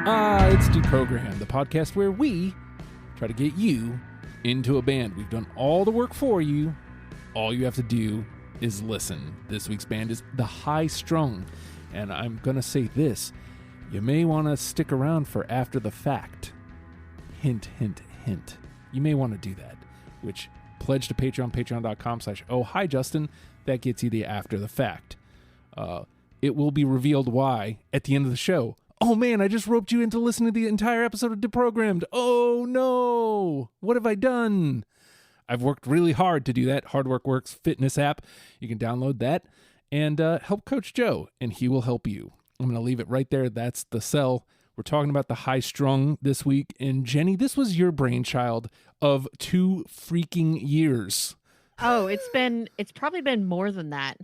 It's Deprogrammed, the podcast where we try to get you into a band. We've done all the work for you. All you have to do is listen. This week's band is the High Strung, and I'm going to say this. You may want to stick around for after the fact. Hint, hint, hint. You may want to do that, which pledge to Patreon, patreon.com/oh hi Justin. That gets you the after the fact. It will be revealed why at the end of the show. Oh man, I just roped you into listening to the entire episode of Deprogrammed. Oh no, what have I done? I've worked really hard to do that. Hard Work Works fitness app. You can download that and help Coach Joe, and he will help you. I'm going to leave it right there. That's the sell. We're talking about the High Strung this week. And Jenny, this was your brainchild of 2 freaking years. Oh, it's probably been more than that.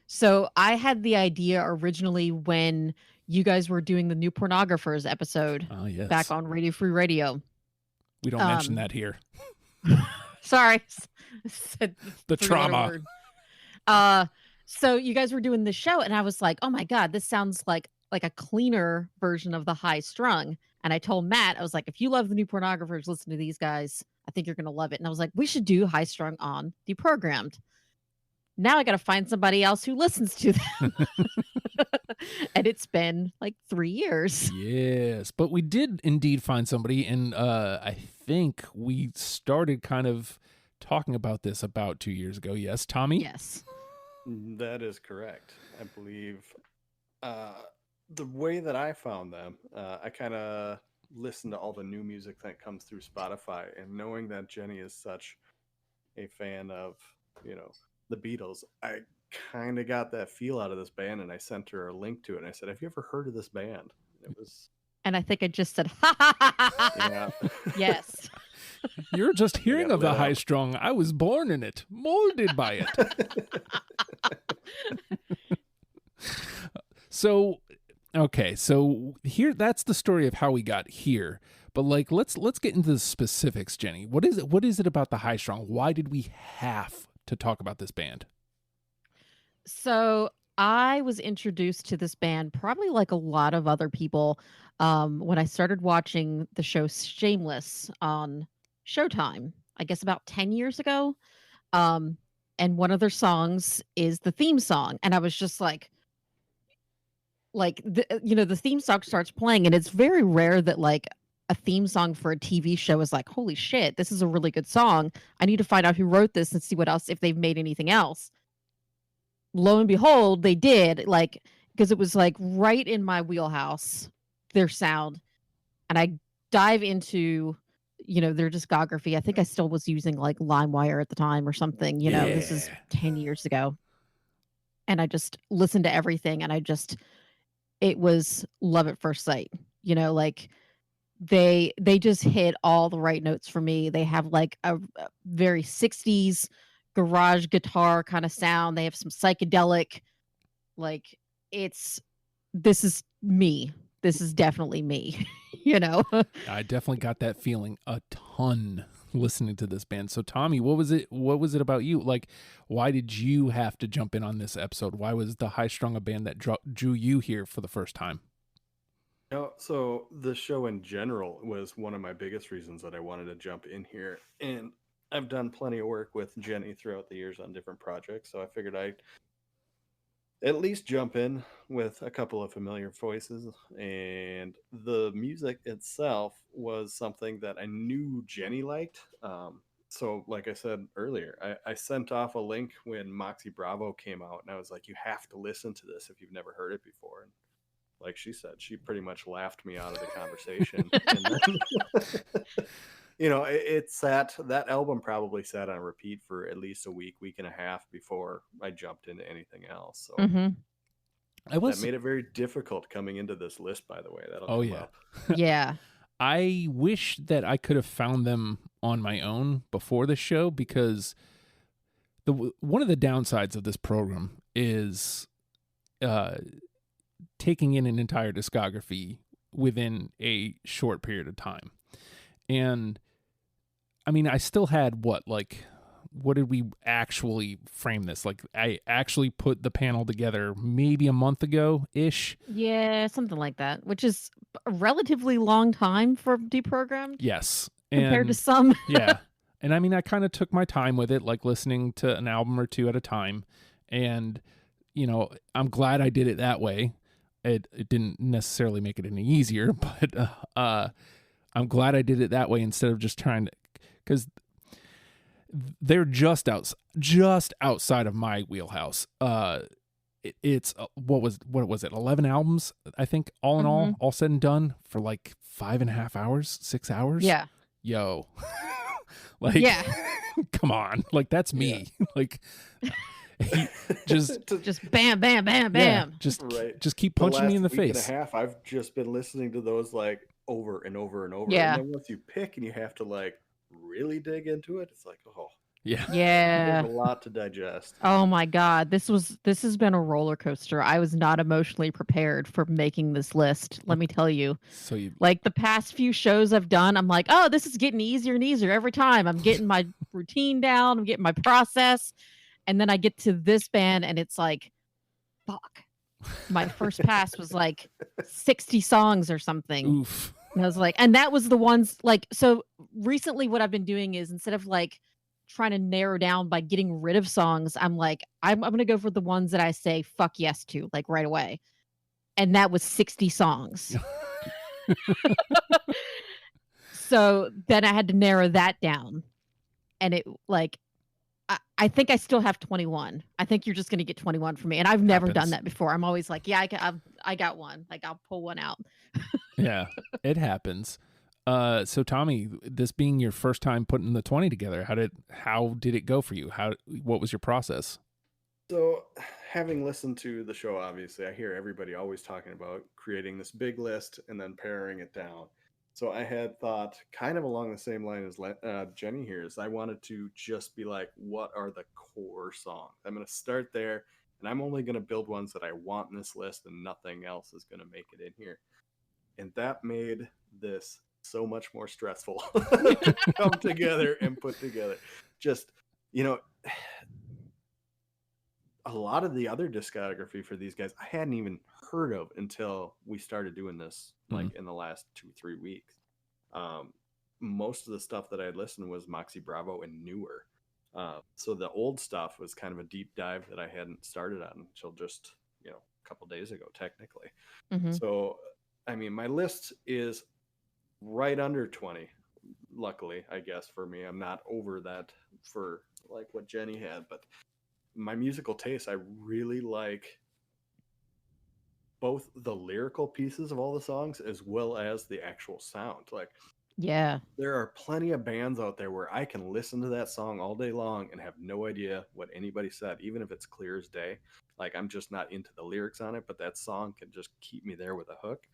So I had the idea originally when you guys were doing the New Pornographers episode back on Radio Free Radio. We don't mention that here. Sorry. The trauma. So you guys were doing the show and I was like, oh my God, this sounds like a cleaner version of the High Strung. And I told Matt, I was like, if you love the New Pornographers, listen to these guys. I think you're going to love it. And I was like, we should do High Strung on Deprogrammed. Now I got to find somebody else who listens to them. And it's been like 3 years. Yes, but we did indeed find somebody. And I think we started kind of talking about this about 2 years ago. Yes, Tommy? Yes. That is correct. I believe the way that I found them, I kind of listened to all the new music that comes through Spotify, and knowing that Jenny is such a fan of, the Beatles, I kind of got that feel out of this band, and I sent her a link to it, and I said, have you ever heard of this band? It was... And I think I just said, ha ha ha ha. Yeah. Yes. You're just hearing of the High Strung. I was born in it, molded by it. So here, that's the story of how we got here. But let's get into the specifics, Jenny. What is it about the High Strung? Why did we have to talk about this band? So I was introduced to this band probably like a lot of other people when I started watching the show Shameless on Showtime, I guess about 10 years ago. And one of their songs is the theme song. And I was just like the theme song starts playing, and it's very rare that like a theme song for a TV show is like, holy shit, this is a really good song. I need to find out who wrote this and see what else, if they've made anything else. Lo and behold, they did, because it was like right in my wheelhouse, their sound. And I dive into, their discography. I think I still was using like LimeWire at the time or something, this is 10 years ago. And I just listened to everything, and it was love at first sight. They just hit all the right notes for me. They have like a very 60s garage guitar kind of sound. They have some psychedelic, this is me. This is definitely me, I definitely got that feeling a ton listening to this band. So Tommy, what was it about you? Why did you have to jump in on this episode? Why was the High Strung a band that drew you here for the first time? So the show in general was one of my biggest reasons that I wanted to jump in here. And I've done plenty of work with Jenny throughout the years on different projects. So I figured I'd at least jump in with a couple of familiar voices. And the music itself was something that I knew Jenny liked. So like I said earlier, I sent off a link when Moxie Bravo came out, and I was like, you have to listen to this if you've never heard it before. And like she said, she pretty much laughed me out of the conversation. And then, that album probably sat on repeat for at least a week and a half before I jumped into anything else. So that made it very difficult coming into this list, by the way. That'll come up. Yeah. I wish that I could have found them on my own before the show, because one of the downsides of this program is taking in an entire discography within a short period of time. And I mean, I still had did we actually frame this? Like, I actually put the panel together maybe a month ago ish. Yeah, something like that, which is a relatively long time for deprogrammed Yes. compared to And some. yeah. And I mean, I kind of took my time with it, like listening to an album or two at a time. And, you know, I'm glad I did it that way. It didn't necessarily make it any easier, but I'm glad I did it that way instead of just trying to, because they're just outside of my wheelhouse. It's what was it, 11 albums, I think, all in all said and done, for like 5.5 hours, 6 hours. Yeah. Yo. Like, Yeah. come on, like, that's me. Like, just bam, bam, bam, yeah, bam. just keep punching me in the week face. and a half, I've just been listening to those like over and over and over. Yeah. And then once you pick and you have to like really dig into it, it's like, oh, Yeah. Yeah. there's a lot to digest. Oh my God. This has been a roller coaster. I was not emotionally prepared for making this list. Let me tell you. So you Like the past few shows I've done, I'm like, oh, this is getting easier and easier every time. I'm getting my routine down. I'm getting my process. And then I get to this band and it's like, fuck. My first pass was like 60 songs or something. oof. And I was like, and that was the ones like, so recently what I've been doing is instead of like trying to narrow down by getting rid of songs, I'm like, I'm going to go for the ones that I say fuck yes to, like right away. And that was 60 songs. So then I had to narrow that down. And it like, I think I still have 21. I think you're just going to get 21 from me. And I've never done that before. I'm always like, yeah, I got one. Like I'll pull one out. Yeah, it happens. So Tommy, this being your first time putting the 20 together, how did it go for you? What was your process? So having listened to the show, obviously, I hear everybody always talking about creating this big list and then paring it down. So I had thought kind of along the same line as Jennie here is I wanted to just be like, what are the core songs? I'm going to start there, and I'm only going to build ones that I want in this list, and nothing else is going to make it in here. And that made this so much more stressful to come together and put together. Just, you know, a lot of the other discography for these guys I hadn't even heard of until we started doing this, like in the last 2-3 weeks. Most of the stuff that I had listened was Moxie Bravo and newer. So the old stuff was kind of a deep dive that I hadn't started on until just, a couple days ago, technically. So, I mean, my list is right under 20. Luckily, I guess, for me. I'm not over that for like what Jennie had, but my musical taste, I really like both the lyrical pieces of all the songs as well as the actual sound. Like, yeah, there are plenty of bands out there where I can listen to that song all day long and have no idea what anybody said, even if it's clear as day. Like, I'm just not into the lyrics on it, but that song can just keep me there with a hook.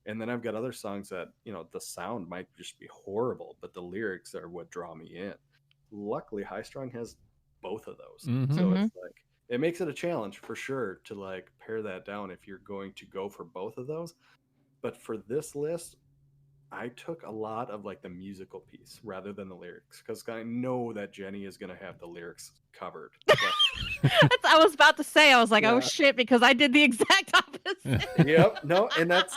And then I've got other songs that, the sound might just be horrible, but the lyrics are what draw me in. Luckily, High Strung has both of those. So it's like, it makes it a challenge for sure to like pare that down if you're going to go for both of those. But for this list, I took a lot of like the musical piece rather than the lyrics, because I know that Jennie is going to have the lyrics covered. I was about to say, I was like, oh shit, because I did the exact opposite. Yep. No, and that's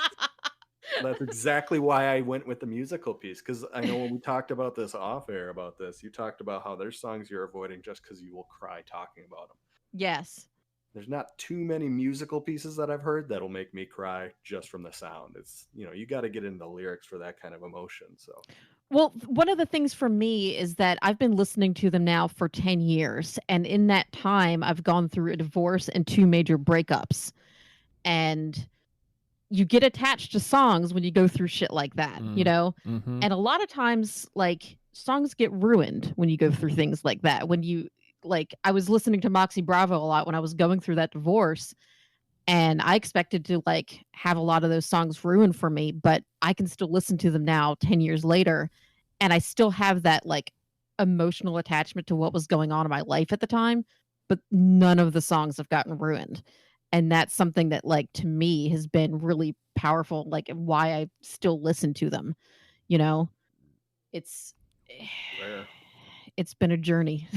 exactly why I went with the musical piece, because I know when we talked about this off air about this, you talked about how there's songs you're avoiding just because you will cry talking about them. Yes. There's not too many musical pieces that I've heard that'll make me cry just from the sound. It's, you got to get into the lyrics for that kind of emotion. So, well, one of the things for me is that I've been listening to them now for 10 years. And in that time, I've gone through a divorce and 2 major breakups. And you get attached to songs when you go through shit like that, And a lot of times, like, songs get ruined when you go through things like that. When you, like, I was listening to Moxie Bravo a lot when I was going through that divorce, and I expected to, like, have a lot of those songs ruined for me, but I can still listen to them now 10 years later, and I still have that, like, emotional attachment to what was going on in my life at the time, but none of the songs have gotten ruined. And that's something that, like, to me has been really powerful, like, why I still listen to them, It's rare. it's been a journey.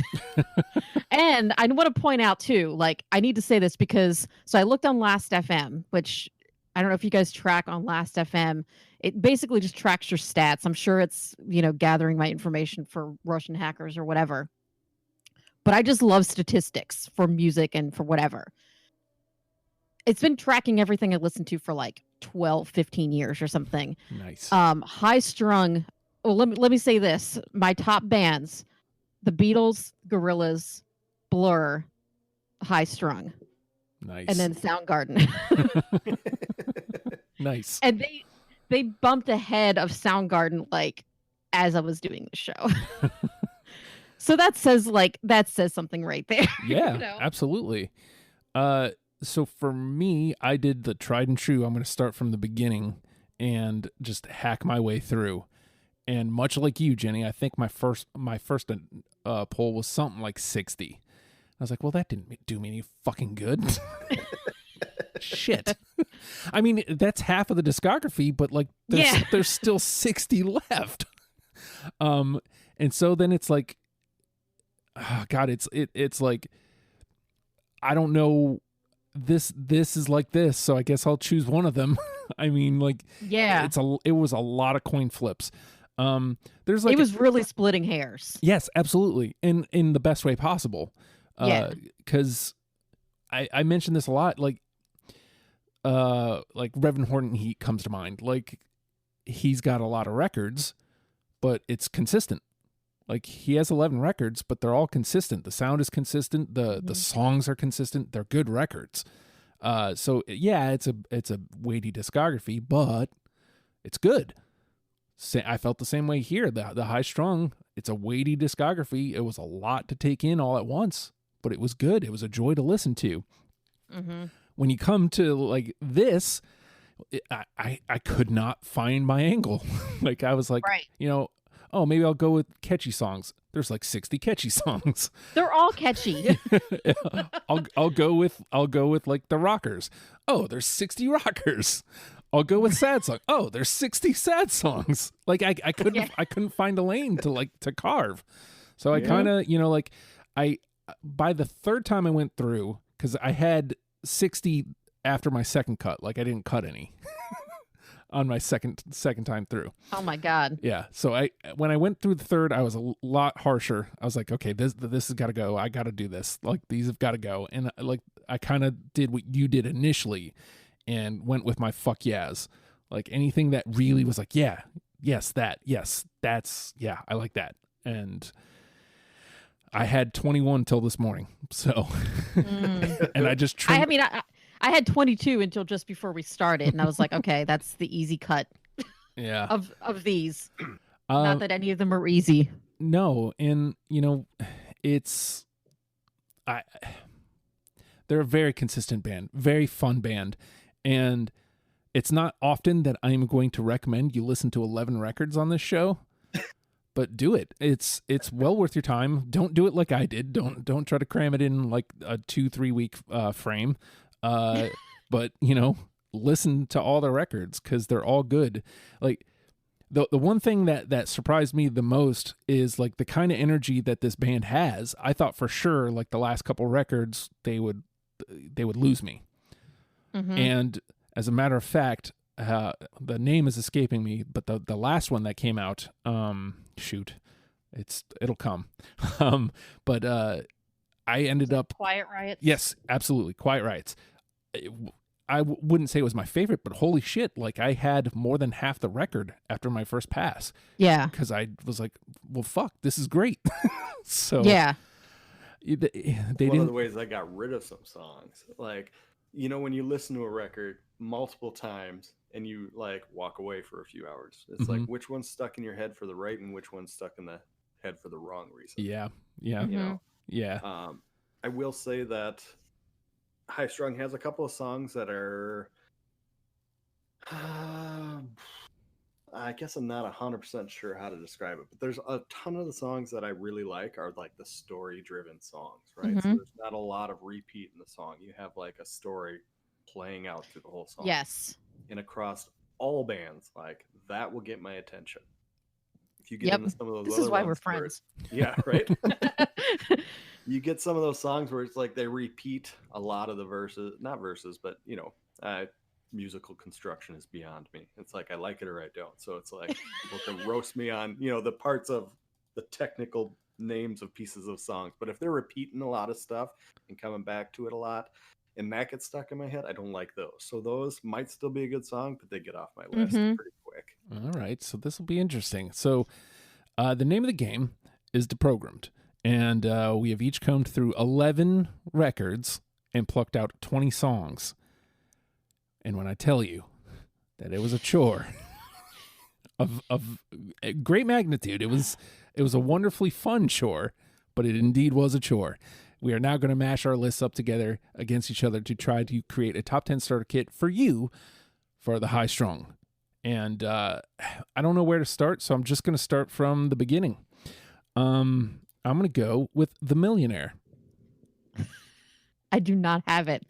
And I want to point out too, like I need to say this because so I looked on Last FM, which I don't know if you guys track on Last FM. It basically just tracks your stats. I'm sure it's, gathering my information for Russian hackers or whatever. But I just love statistics for music and for whatever. It's been tracking everything I listened to for like 12, 15 years or something. Nice. High Strung. Well, let me say this. My top bands, the Beatles, Gorillaz, Blur, High Strung. Nice. And then Soundgarden. Nice. And they bumped ahead of Soundgarden like as I was doing the show. So that says something right there. Yeah, absolutely. So for me, I did the tried and true. I'm going to start from the beginning and just hack my way through. And much like you, Jenny, I think my first poll was something like 60. I was like, well, that didn't do me any fucking good. Shit. I mean, that's half of the discography, but like there's still 60 left. And so then it's like, oh God, it's like, I don't know. This is like this, so I guess I'll choose one of them. I mean, like, yeah, it was a lot of coin flips. There's like it was really splitting hairs. Yes, absolutely, in the best way possible. Because I mentioned this a lot. Like Reverend Horton Heat comes to mind. Like he's got a lot of records, but it's consistent. Like he has 11 records, but they're all consistent. The sound is consistent. The songs are consistent. They're good records. So yeah, it's a weighty discography, but it's good. I felt the same way here. The High Strung, it's a weighty discography. It was a lot to take in all at once, but it was good. It was a joy to listen to. Mm-hmm. When you come to like this, I could not find my angle. Like I was like, oh, maybe I'll go with catchy songs. There's like 60 catchy songs. They're all catchy. I'll go with like the rockers. Oh, there's 60 rockers. I'll go with sad song. Oh, there's 60 sad songs. Like I couldn't find a lane to carve. So I kind of, by the third time I went through, because I had 60 after my second cut, like I didn't cut any. On my second time through. Oh my God. Yeah. So when I went through the third, I was a lot harsher. I was like, okay, this has got to go. I got to do this. Like these have got to go. And like I kind of did what you did initially, and went with my fuck yes. Like anything that really was like, yeah, yes, that's I like that. And I had 21 till this morning. So, and I just trimmed. I had 22 until just before we started, and I was like, okay, that's the easy cut. Yeah. Of these. Not that any of them are easy. No, and they're a very consistent band, very fun band, and it's not often that I'm going to recommend you listen to 11 records on this show. But do it. It's well worth your time. Don't do it like I did. Don't try to cram it in like a 2-3 week frame. But listen to all the records because they're all good. Like the one thing that surprised me the most is like the kind of energy that this band has. I thought for sure like the last couple records they would lose me. Mm-hmm. And as a matter of fact, the name is escaping me, but the last one that came out, it'll come. But I ended up Quiet Riots. Yes, absolutely, Quiet Riots. I wouldn't say it was my favorite, but holy shit, like I had more than half the record after my first pass. Yeah. Because I was like, well, fuck, this is great. So yeah. One of the ways I got rid of some songs, like, when you listen to a record multiple times and you like walk away for a few hours, it's like which one's stuck in your head for the right and which one's stuck in the head for the wrong reason. Yeah. Yeah. I will say that High Strung has a couple of songs that are I guess I'm not 100% sure how to describe it, but there's a ton of the songs that I really like are like the story driven songs, right? So there's not a lot of repeat in the song. You have like a story playing out through the whole song. Yes. And across all bands, like that will get my attention. If you get into some of those This other is why we're ones where friends. yeah, right. You get some of those songs where it's like they repeat a lot of the verses, not verses, but musical construction is beyond me. It's like I like it or I don't. So it's like people can roast me on, the parts of the technical names of pieces of songs. But if they're repeating a lot of stuff and coming back to it a lot, and that gets stuck in my head, I don't like those. So those might still be a good song, but they get off my list pretty quick. All right, so this will be interesting. So the name of the game is Deprogrammed, and we have each combed through 11 records and plucked out 20 songs. And when I tell you that it was a chore of great magnitude, it was a wonderfully fun chore, but it indeed was a chore. We are now going to mash our lists up together against each other to try to create a top 10 starter kit for you for the High Strung. And I don't know where to start, so I'm just going to start from the beginning. I'm going to go with The Millionaire. I do not have it,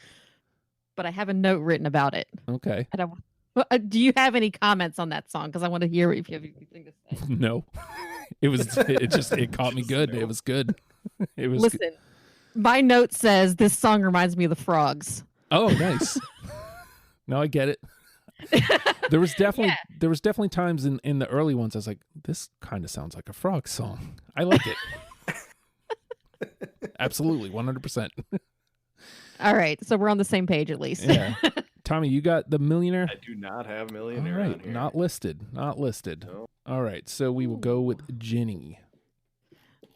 but I have a note written about it. Okay. Do you have any comments on that song? Because I want to hear if you have anything to say. No. It caught me good. No. It was good. Listen, my note says this song reminds me of the Frogs. Oh, nice. No, I get it. There was definitely times in the early ones I was like, this kind of sounds like a frog song. I like it. Absolutely, 100%. All right, so we're on the same page at least. Yeah. Tommy, you got The Millionaire? I do not have Millionaire All right, on here. not listed. No. All right, so we will go with Jennie.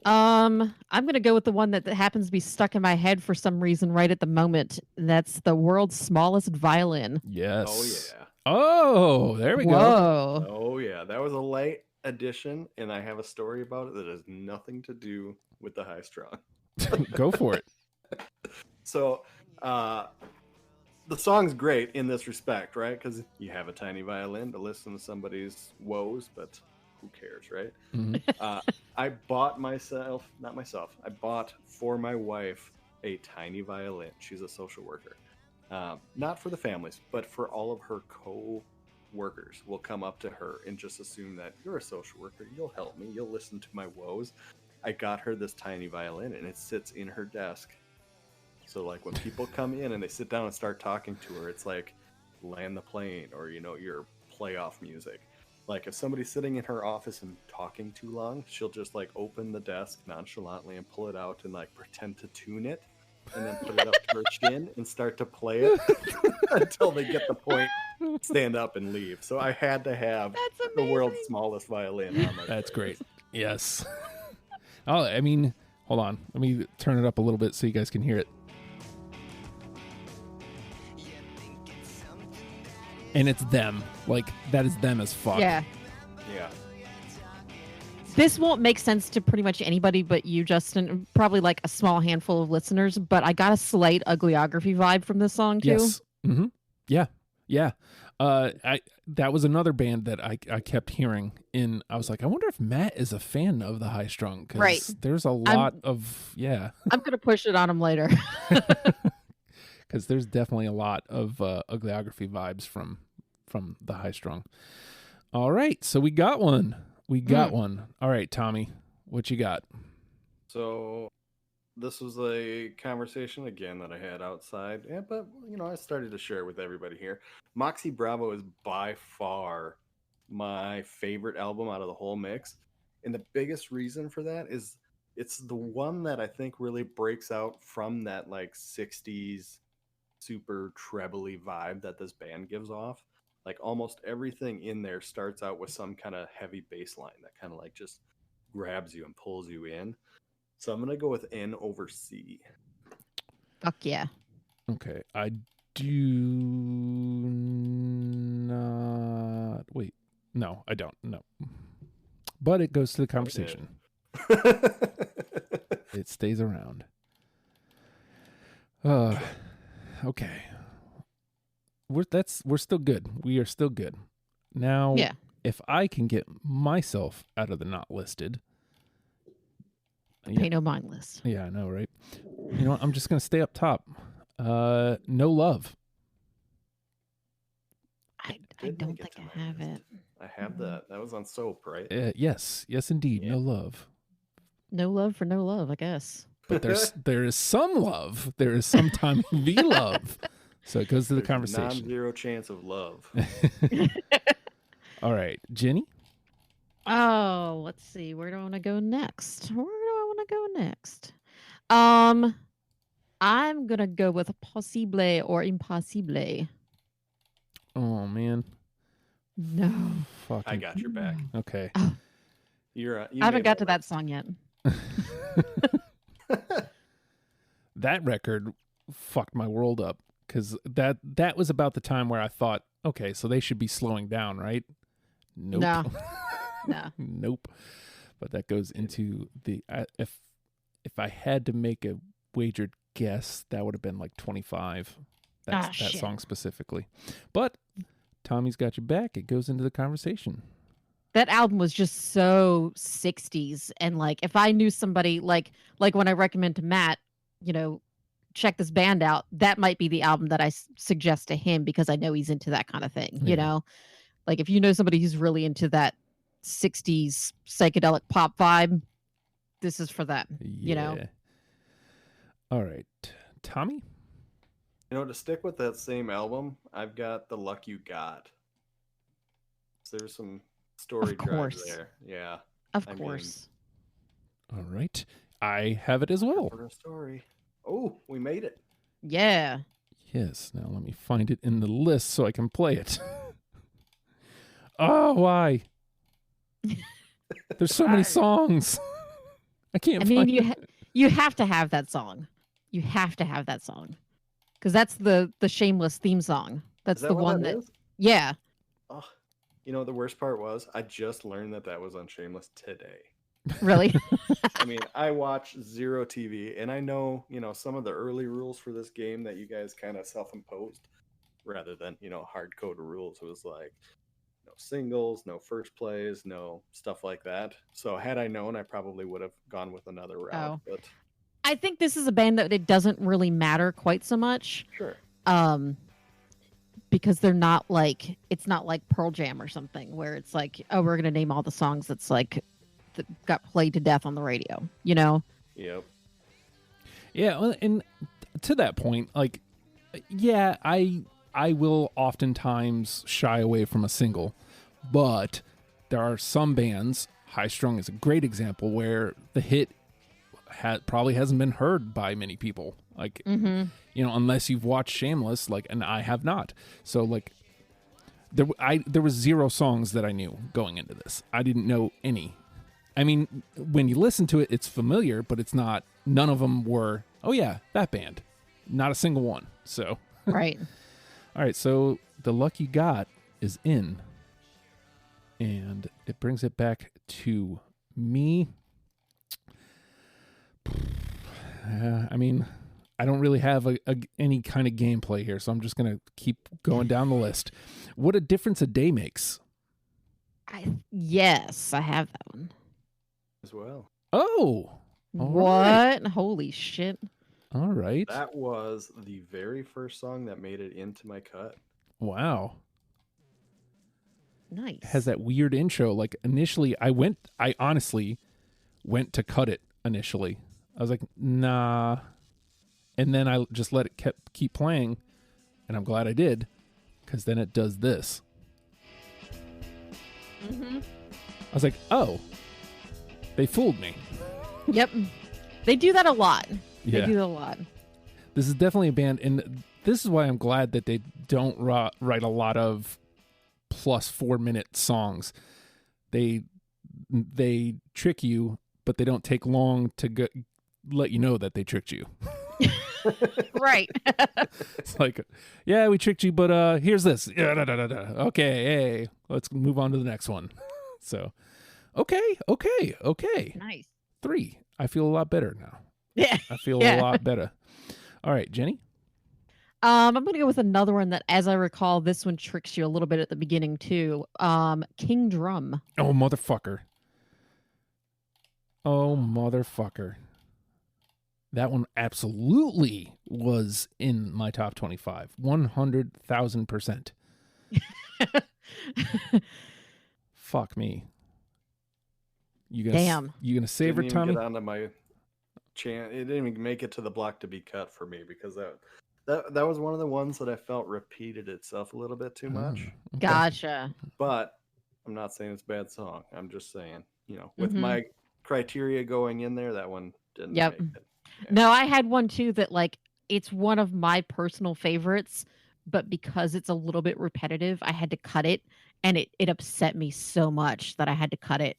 I'm gonna go with the one that happens to be stuck in my head for some reason right at the moment. That's The World's Smallest Violin. Yes. Oh yeah. Oh, there we go. Whoa. Oh yeah, that was a late addition, and I have a story about it that has nothing to do with the High Strung. Go for it. So, the song's great in this respect, right? Because you have a tiny violin to listen to somebody's woes, but who cares, right? Mm-hmm. I bought I bought for my wife a tiny violin. She's a social worker. Not for the families, but for all of her co-workers will come up to her and just assume that you're a social worker. You'll help me. You'll listen to my woes. I got her this tiny violin, and it sits in her desk. So like when people come in and they sit down and start talking to her, it's like Land the Plane or, your playoff music. Like if somebody's sitting in her office and talking too long, she'll just like open the desk nonchalantly and pull it out and like pretend to tune it and then put it up to her chin and start to play it until they get the point, stand up and leave. So I had to have the world's smallest violin on my That's playlist. great. Yes. Oh, I mean, hold on. Let me turn it up a little bit so you guys can hear it. And it's them. Like, that is them as fuck. Yeah. Yeah. This won't make sense to pretty much anybody but you, Justin. Probably like a small handful of listeners, but I got a slight Uglyography vibe from this song too. Yes. Mm-hmm. Yeah. Yeah. That was another band that I kept hearing in. I was like, I wonder if Matt is a fan of the High Strung. Right. There's a lot of, yeah. I'm going to push it on him later. Because there's definitely a lot of Uglyography vibes from the High Strung. All right, so we got one. One. All right, Tommy, what you got? So this was a conversation again that I had outside, but I started to share it with everybody here. Moxie Bravo is by far my favorite album out of the whole mix, and the biggest reason for that is it's the one that I think really breaks out from that like 60s super trebly vibe that this band gives off. Like almost everything in there starts out with some kind of heavy bass line that kind of like just grabs you and pulls you in. So I'm going to go with N over C. Fuck yeah. Okay. I do not... Wait. No, I don't. No. But it goes to the conversation. It stays around. Okay. We're still good. We are still good. Now, yeah. If I can get myself out of the not listed... Pay no mind list. Yeah, I know, right? You know what? I'm just going to stay up top. No Love. I did don't make it think to I my have list. it. I have Mhm. that. That was on Soap, right? Yes, indeed. Yeah. No love. No love for no love, I guess. But there is some love. There is some Tommy V love. So it goes to the There's a conversation. non-zero chance of love. All right, Jenny. Oh, let's see. Where do I want to go next? Where do I want to go next? Um, I'm gonna go with possible or impossible. Oh man. No. Fucking. I got your back. Okay. Oh, You I haven't made got my to that list. song yet. That record fucked my world up because that was about the time where I thought, okay, so they should be slowing down, right? Nope. No. No. Nope. But that goes into the if I had to make a wagered guess, that would have been like 25. That's that shit. song specifically. But Tommy's Got Your Back. It goes into the conversation. That album was just so 60s, and like if I knew somebody like when I recommend to Matt, check this band out, that might be the album that I suggest to him because I know he's into that kind of thing. Yeah. Like if you know somebody who's really into that 60s psychedelic pop vibe, this is for them. Yeah. All right, Tommy. To stick with that same album, I've got The Luck You Got. So there's some story Of drive course. there. Yeah. Of I mean- course. All right, I have it as well. For a story. Oh, we made it. Yeah. Yes. Now let me find it in the list so I can play it. Oh, why? There's so many Why? songs. I can't I mean, find you it. you have to have that song. You have to have that song because that's the Shameless theme song. That's Is that the what one that that. is? Yeah. Oh, the worst part was I just learned that was on Shameless today. Really. I mean, I watch zero TV, and I know, some of the early rules for this game that you guys kind of self-imposed rather than, hard-code rules. It was like no singles, no first plays, no stuff like that. So had I known, I probably would have gone with another route. Oh. But I think this is a band that it doesn't really matter quite so much. sure. Because they're not like, it's not like Pearl Jam or something where it's like, oh, we're gonna name all the songs that's like that got played to death on the radio. Yep. Yeah, well, and to that point, like, yeah, I will oftentimes shy away from a single, but there are some bands. High Strung is a great example where the hit probably hasn't been heard by many people. Like, unless you've watched Shameless, like, and I have not. So, like, there was 0 songs that I knew going into this. I didn't know any. I mean, when you listen to it, it's familiar, but it's not. None of them were. Oh yeah, that band. Not a single one. So. Right. All right, so The Luck You Got is in, and it brings it back to me. I mean, I don't really have any kind of gameplay here, so I'm just going to keep going down the list. What a Difference a Day Makes. Yes, I have that one. As well. Oh, all What? right. Holy shit. All right. That was the very first song that made it into my cut. Wow. Nice. Has that weird intro. Like, initially, I honestly went to cut it initially. I was like, nah. And then I just let it keep playing, and I'm glad I did, because then it does this. I was like, oh, they fooled me. Yep. They do that a lot. Yeah. They do that a lot. This is definitely a band, and this is why I'm glad that they don't write a lot of plus 4-minute songs. They trick you, but they don't take long to let you know that they tricked you. Right. It's like, yeah, we tricked you, but here's this. Yeah, da, da, da, da. Okay, hey, let's move on to the next one. So, okay. Nice. 3. I feel a lot better now. Yeah. I feel a lot better. All right, Jenny. I'm gonna go with another one that, as I recall, this one tricks you a little bit at the beginning too. King Drum. Oh, motherfucker. That one absolutely was in my top 25. 100,000%. Fuck me. Damn. You gonna save her, Didn't even Tommy? get onto my chant. It didn't even make it to the block to be cut for me because that was one of the ones that I felt repeated itself a little bit too much. Okay. Gotcha. But I'm not saying it's a bad song. I'm just saying, with Mhm. my criteria going in there, that one didn't Yep. make it. Yeah. No, I had one too that like it's one of my personal favorites, but because it's a little bit repetitive, I had to cut it, and it upset me so much that I had to cut it.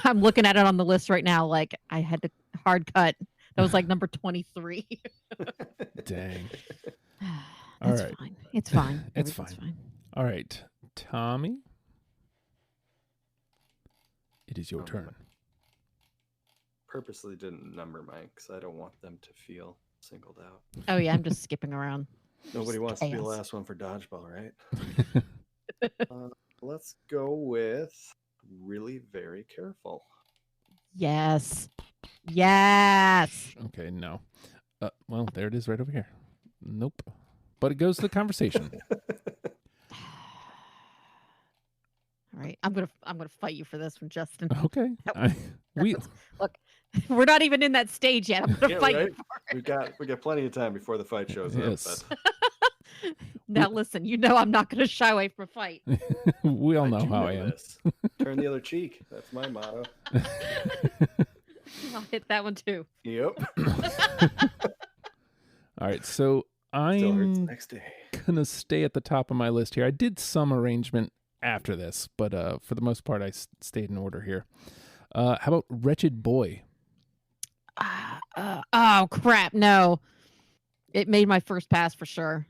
I'm looking at it on the list right now, like I had to hard cut. That was like number 23. Dang. That's right. fine. It's fine. It's Everything's fine. All right, Tommy. It is your turn. Purposely didn't number mine because I don't want them to feel singled out. Oh yeah, I'm just skipping around. Nobody wants to be the chaos. last one for dodgeball, right? Let's go with Really Very Careful. Yes. Yes. Okay, no. Well, there it is right over here. Nope. But it goes to the conversation. All right. I'm gonna fight you for this one, Justin. Okay. Look, we're not even in that stage yet. I'm gonna fight right? you for it. We got plenty of time before the fight shows Yes. up. Now listen, I'm not gonna shy away from a fight. We all But know how I am. this. Turn the other cheek. That's my motto. I'll hit that one too. Yep. All right, so Still hurts the I'm next day. gonna stay at the top of my list here. I did some arrangement after this, but for the most part, I stayed in order here. How about Wretched Boy? Oh crap! No, it made my first pass for sure.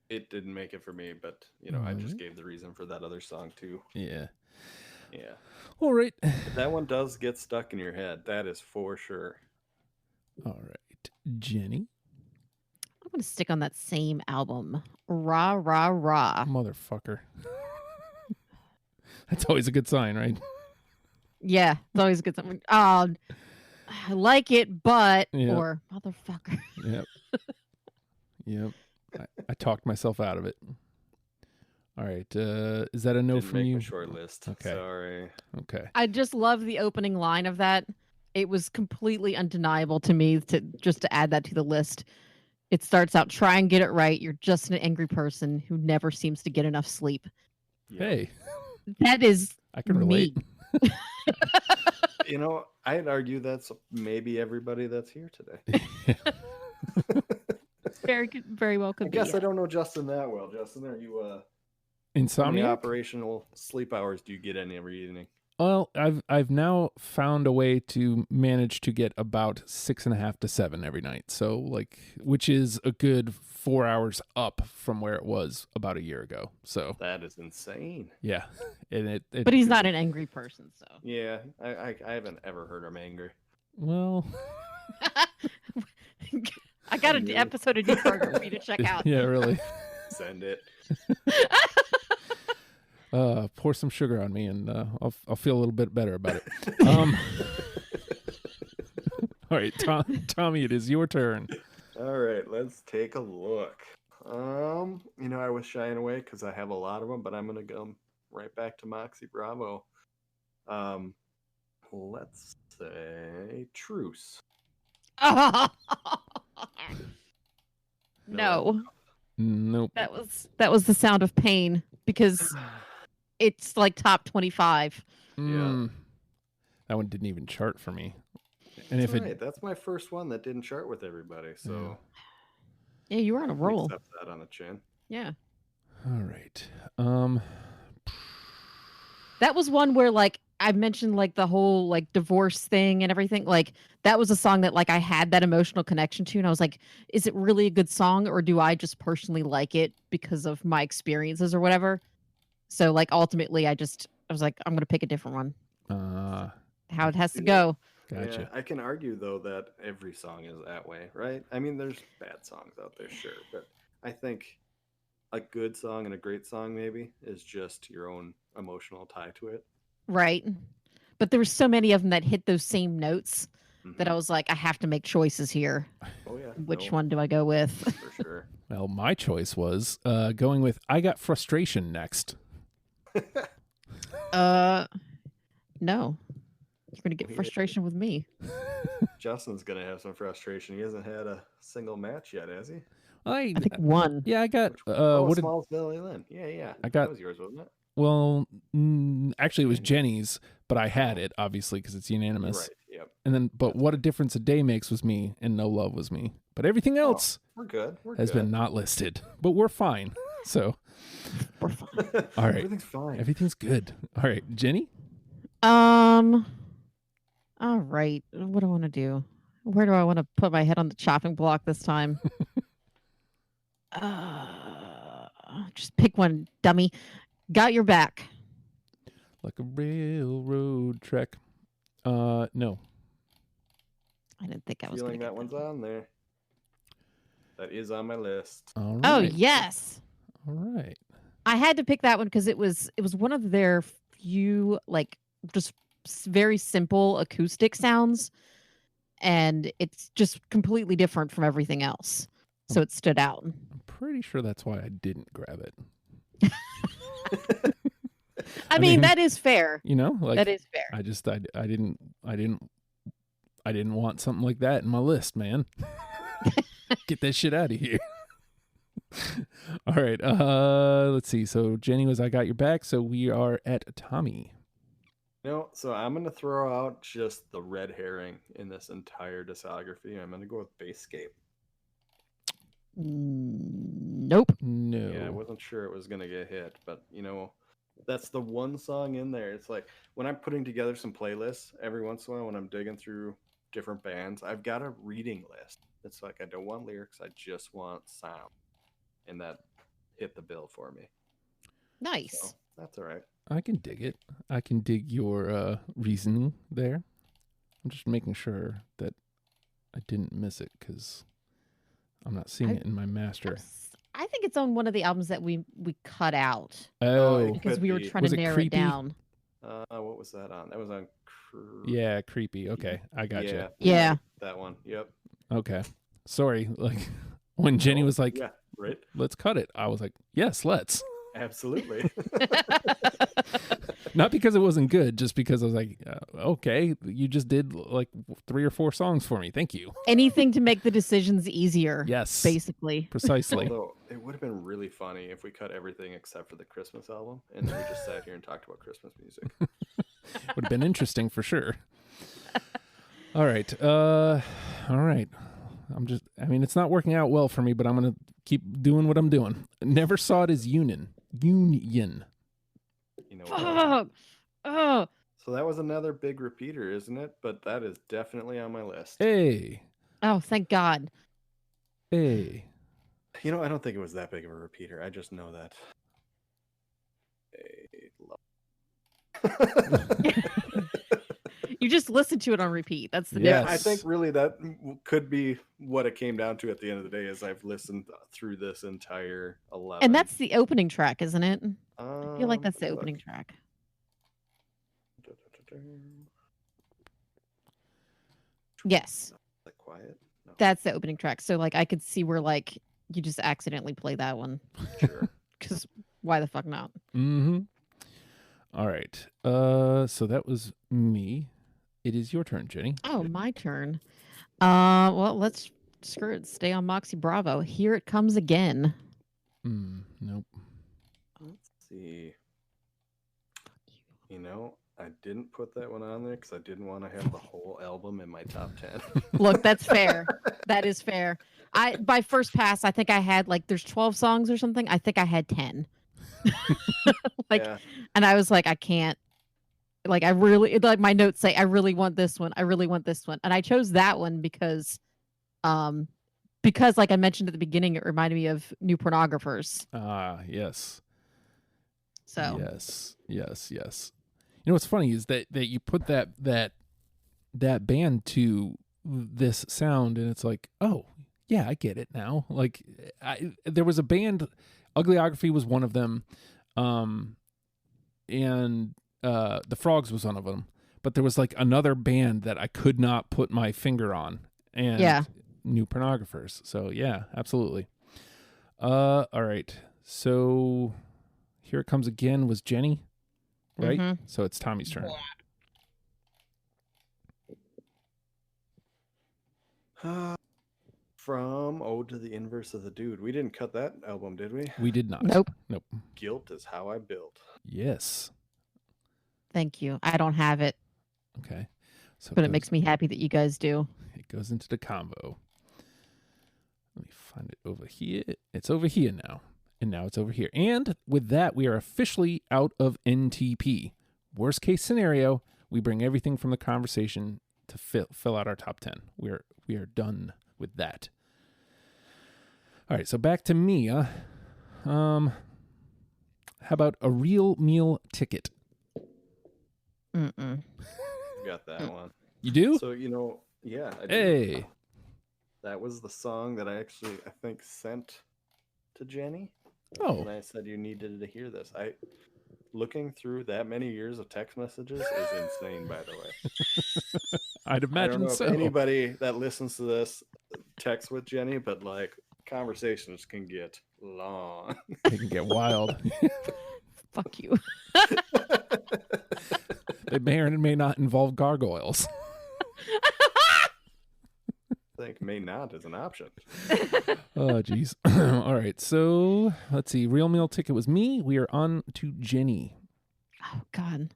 It didn't make it for me, but I just gave the reason for that other song too. Yeah. Yeah. All right. If that one does get stuck in your head, that is for sure. All right, Jenny. I'm gonna stick on that same album. Rah rah rah. Motherfucker. That's always a good sign, right? Yeah, it's always a good something. I like it, but Yeah. or motherfucker. Yep. Yep. I talked myself out of it. All right. Is that a no Didn't from make you? my short list. Okay. Sorry. Okay. I just love the opening line of that. It was completely undeniable to me to add that to the list. It starts out, try and get it right. You're just an angry person who never seems to get enough sleep. Yeah. Hey, That is I can relate. me. I'd argue that's maybe everybody that's here today. Very good, very well could I be. guess I don't know Justin that well. Justin, are you how many Insomnia. operational sleep hours do you get in every evening? Well, I've now found a way to manage to get about 6.5 to 7 every night. So which is a good 4 hours up from where it was about a year ago. So That is insane. yeah, and it But he's not an angry person, so. Yeah, I haven't ever heard him angry. well. I got an episode of Deeper for you to check out. Yeah, really. Send it. Pour some sugar on me, and I'll feel a little bit better about it. All right, Tommy, it is your turn. All right, let's take a look. I was shying away because I have a lot of them, but I'm gonna go right back to Moxie Bravo. Let's say Truce. No, Nope. that was the sound of pain because it's like top 25. Mm, that one didn't even chart for me. And That's if right. That's my first one that didn't chart with everybody. So Yeah, you were on a roll. accept that on the chin. Yeah. all right, That was one where like I mentioned like the whole like divorce thing and everything. Like that was a song that like I had that emotional connection to, and I was like, is it really a good song, or do I just personally like it because of my experiences or whatever? So like ultimately I was like, I'm gonna pick a different one. How it has to go. gotcha. Yeah, I can argue though that every song is that way, right? I mean, there's bad songs out there, sure, but I think a good song and a great song maybe is just your own emotional tie to it. Right. But there were so many of them that hit those same notes that I Mhm. was like, I have to make choices here. Oh yeah, Which no, one do I go with? for sure. Well, my choice was going with I Got Frustration next. No. You're gonna get frustration with me. Justin's gonna have some frustration. He hasn't had a single match yet, has he? I think one. Yeah, I got. what Small's Violin. Yeah. I got. That was yours, wasn't it? Well, actually, it was Jenny's, but I had it obviously because it's unanimous. Right. Yep. And then, but What a Difference a Day Makes was me, and No Love was me. But everything else we're good. has been not listed, but we're fine. So we're fine. All right, everything's fine. Everything's good. All right, Jenny. All right. What do I want to do? Where do I want to put my head on the chopping block this time? Just pick one, dummy. Got Your Back. Like a railroad track. No. I didn't think I was feeling that one's on there. That is on my list. All right. Oh yes. All right. I had to pick that one because it was one of their few like just very simple acoustic sounds, and it's just completely different from everything else. So it stood out. I'm pretty sure that's why I didn't grab it. I mean, that is fair. You know, like that is fair. I didn't want something like that in my list, man. Get that shit out of here. All right. Let's see. So Jenny was I Got Your Back. So we are at Tommy. So I'm going to throw out just the red herring in this entire discography. I'm going to go with Basscape. Nope. No. Yeah, I wasn't sure it was going to get hit, but that's the one song in there. It's like when I'm putting together some playlists every once in a while, when I'm digging through different bands, I've got a reading list. It's like I don't want lyrics, I just want sound. And that hit the bill for me. Nice. So, that's all right. I can dig it. I can dig your reasoning there. I'm just making sure that I didn't miss it because I'm not seeing it in my master. I think it's on one of the albums that we cut out. Oh, because we were trying to narrow it down. What was that on? That was on. Yeah, Creepy. Okay, I got you. Yeah, that one. Yep. Okay, sorry. Like when Jenny was like, "Yeah, right, let's cut it," I was like, "Yes, let's." Absolutely. Not because it wasn't good, just because I was like, okay, you just did like 3 or 4 songs for me. Thank you. Anything to make the decisions easier. Yes. Basically. Precisely. Although it would have been really funny if we cut everything except for the Christmas album and then we just sat here and talked about Christmas music. Would have been interesting for sure. All right. All right. I mean, it's not working out well for me, but I'm going to keep doing what I'm doing. Never Saw It as Union. Oh. So that was another big repeater, isn't it? But that is definitely on my list. Hey. Oh, thank God. Hey. I don't think it was that big of a repeater. I just know that. You just listen to it on repeat. That's the Yes. difference. I think really that could be what it came down to at the end of the day is I've listened through this entire 11. And that's the opening track, isn't it? I feel like that's the opening track. Yes. Like quiet? No. That's the opening track. So like I could see where like you just accidentally play that one. Sure. Because why the fuck not? Mm-hmm. All right. So that was me. It is your turn, Jenny. Oh, my turn. Well, let's screw it. Stay on Moxie Bravo. Here it comes again. Nope. Let's see. I didn't put that one on there because I didn't want to have the whole album in my top 10. Look, that's fair. That is fair. By first pass, I think I had there's 12 songs or something. I think I had 10. Yeah. And I was like, I can't. I really my notes say, I really want this one. I really want this one. And I chose that one because like I mentioned at the beginning, it reminded me of New Pornographers. Yes. So yes. What's funny is that you put that band to this sound, and it's like, oh yeah, I get it now. Like there was a band, Uglyography was one of them, and the Frogs was one of them. But there was another band that I could not put my finger on, and New Pornographers. So yeah, absolutely. All right. So Here It Comes Again was Jennie, right? Mm-hmm. So it's Tommy's turn. From Ode to the Inverse of the Dude. We didn't cut that album, did we? We did not. Nope. Guilt is How I Built. Yes. Thank you. I don't have it, Okay. So but it makes me happy that you guys do. It goes into the combo. Let me find it over here. It's over here now. And now it's over here. And with that, we are officially out of NTP. Worst case scenario, we bring everything from the conversation to fill out our top 10. We are done with that. All right, so back to me. How about A Real Meal Ticket? Mm-mm. Got that one. You do? So, yeah. I do. Hey. That was the song that I think, sent to Jennie. Oh. And I said you needed to hear this. Looking through that many years of text messages is insane, by the way. I'd imagine I don't know so. if anybody that listens to this texts with Jennie, but conversations can get long. They can get wild. Fuck you. They may or may not involve gargoyles. I think may not is an option. Oh, geez. All right. So let's see. Real Meal Ticket was me. We are on to Jennie. Oh God.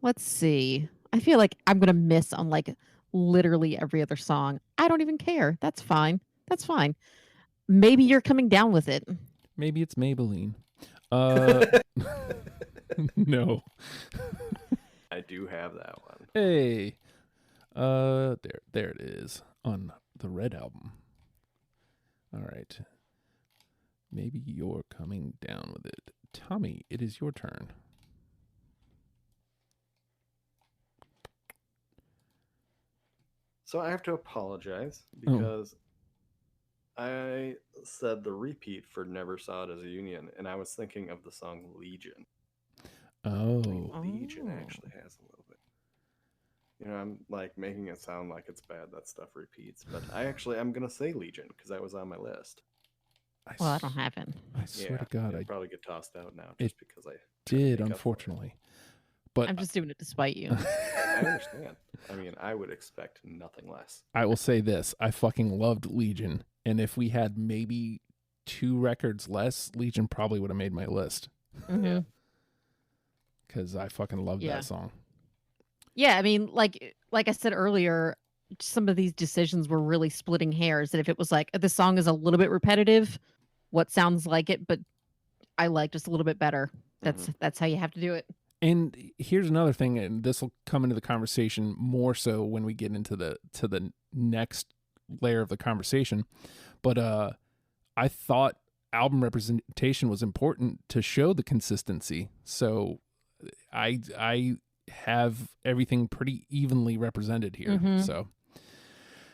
Let's see. I feel like I'm gonna miss on literally every other song. I don't even care. That's fine. Maybe you're coming down with it. Maybe it's Maybelline. No. I do have that one. Hey. There it is on the Red album. All right. Maybe you're coming down with it. Tommy, it is your turn. So I have to apologize because I said the repeat for Never Saw It as a Union, and I was thinking of the song Legion. Oh. Legion actually has a little bit. I'm making it sound like it's bad that stuff repeats, but I'm going to say Legion because that was on my list. Well, I don't have it. I swear to God, I probably get tossed out now It just because I did, unfortunately. But I'm just doing it to spite you. I understand. I mean, I would expect nothing less. I will say this. I fucking loved Legion. And if we had maybe 2 records less, Legion probably would have made my list. Mm-hmm. Because I fucking loved that song. Yeah, I mean, like I said earlier, some of these decisions were really splitting hairs. That if it was the song is a little bit repetitive, what sounds like it, but I like just a little bit better. That's how you have to do it. And here's another thing, and this will come into the conversation more so when we get into the next layer of the conversation. But I thought album representation was important to show the consistency. So I have everything pretty evenly represented here. Mm-hmm. So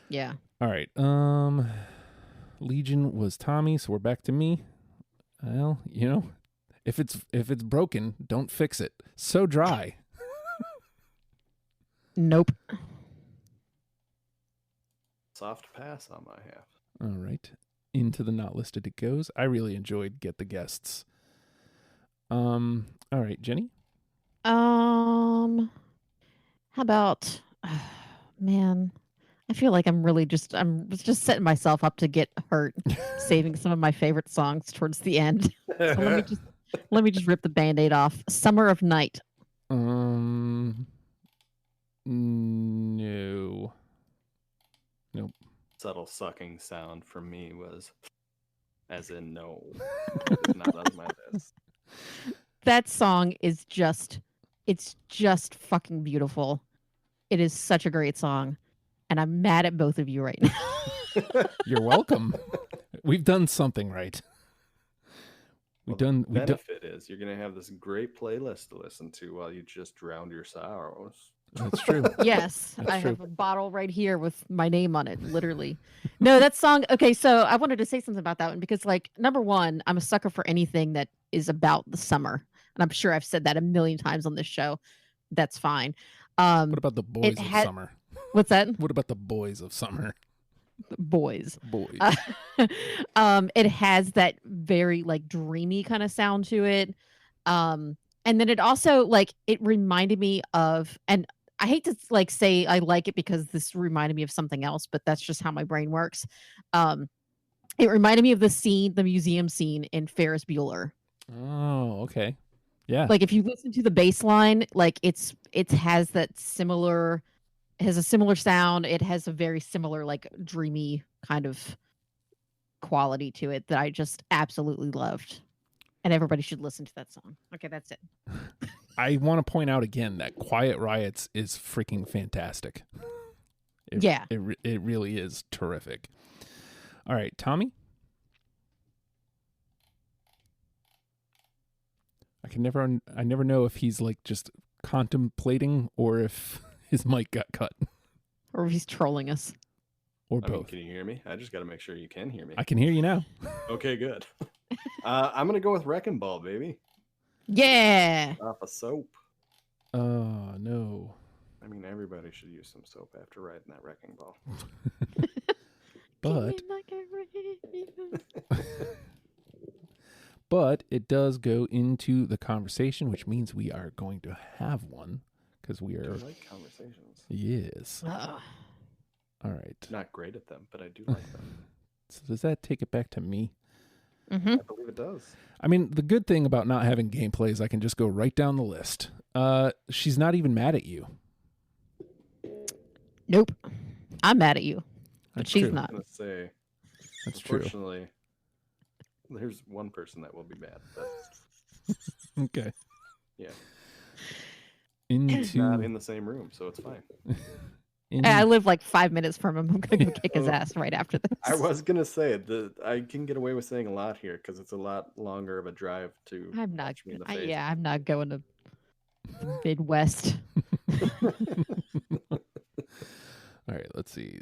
yeah. All right. Legion was Tommy, so we're back to me. Well, if it's broken, don't fix it. So dry. Nope. Soft pass on my half. All right. Into the not listed it goes. I really enjoyed Get the Guests. All right, Jennie? How about man, I feel like I'm just setting myself up to get hurt saving some of my favorite songs towards the end. So let me just rip the Band-Aid off. Summer of Night. No. Nope. Subtle sucking sound from me was as in no. It's not on my list. That song is just fucking beautiful. It is such a great song. And I'm mad at both of you right now. You're welcome. We've done something right. The benefit is you're going to have this great playlist to listen to while you just drown your sorrows. That's true. Yes, I have a bottle right here with my name on it, literally. No, that song. Okay, so I wanted to say something about that one because, number one, I'm a sucker for anything that is about the summer. And I'm sure I've said that a million times on this show. That's fine. What about the boys of summer? What's that? What about the boys of summer? Boys. Boys. It has that very like dreamy kind of sound to it. And then it also like it reminded me of, and I hate to like say I like it because this reminded me of something else, but that's just how my brain works. It reminded me of the museum scene in Ferris Bueller. Oh, okay. Yeah. Like if you listen to the bass line, like it has that similar, it has a similar sound. It has a very similar like dreamy kind of quality to it that I just absolutely loved. And everybody should listen to that song. Okay, that's it. I want to point out again that Quiet Riots is freaking fantastic. Yeah. It really is terrific. All right, Tommy? I never know if he's like just contemplating or if his mic got cut. Or if he's trolling us. Or I mean, both. can you hear me? I just got to make sure you can hear me. I can hear you now. Okay, good. I'm going to go with Wrecking Ball, baby. Yeah. Off of Soap. Oh, no. I mean, everybody should use some soap after riding that Wrecking Ball. But it does go into the conversation, which means we are going to have one because we are. I like conversations. Yes. Ugh. All right. Not great at them, but I do like them. So does that take it back to me? Mm-hmm. I believe it does. I mean, the good thing about not having gameplay is I can just go right down the list. She's not even mad at you. Nope. I'm mad at you, but That's she's true. not. I'm going to say, That's true. unfortunately, there's one person that will be mad. But Okay. yeah, Into not in the same room, so it's fine. I live like 5 minutes from him. I'm going to kick his ass right after this. I was going to say, I can get away with saying a lot here because it's a lot longer of a drive to I'm not. punch me in the face. Yeah, I'm not going to the Midwest. All right, let's see.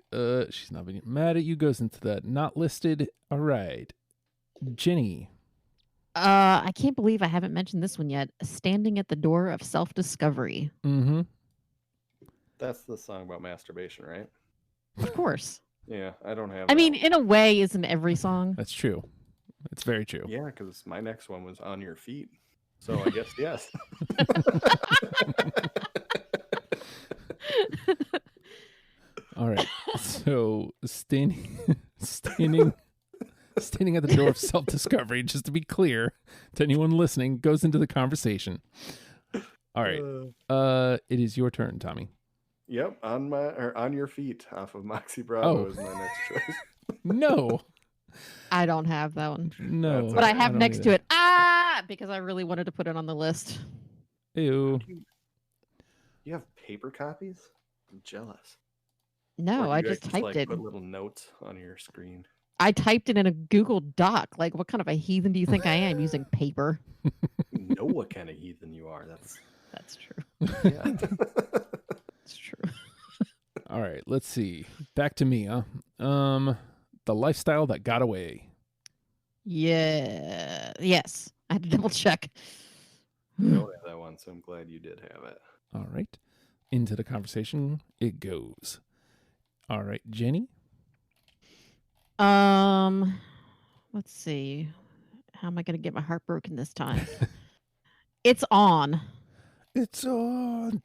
She's not being mad at you. Goes into that not listed. All right, Jenny. I can't believe I haven't mentioned this one yet. Standing at the Door of Self-Discovery. Mm-hmm. That's the song about masturbation, right? Of course. Yeah, I don't have I that mean, one. in a way, isn't every song? That's true. It's very true. Yeah, because my next one was On Your Feet. So I guess yes. All right. So standing at the door of self-discovery, just to be clear to anyone listening, goes into the conversation. All right. It is your turn, Tommy. Yep, On Your Feet off of Moxie Bravo Oh. is my next choice. No. I don't have that one. No. That's But I have don't next either. to it, because I really wanted to put it on the list. Ew. You have paper copies? I'm jealous. No, Or I do you just guys, typed like, it. Put little notes on your screen. I typed it in a Google Doc. Like, what kind of a heathen do you think I am using paper? You know what kind of heathen you are. That's true. Yeah. That's true. All right. Let's see. Back to me, huh? The lifestyle that got away. Yeah. Yes. I had to double check. I don't have that one, so I'm glad you did have it. All right. Into the conversation it goes. All right, Jenny. Let's see. How am I going to get my heart broken this time? It's on. It's on.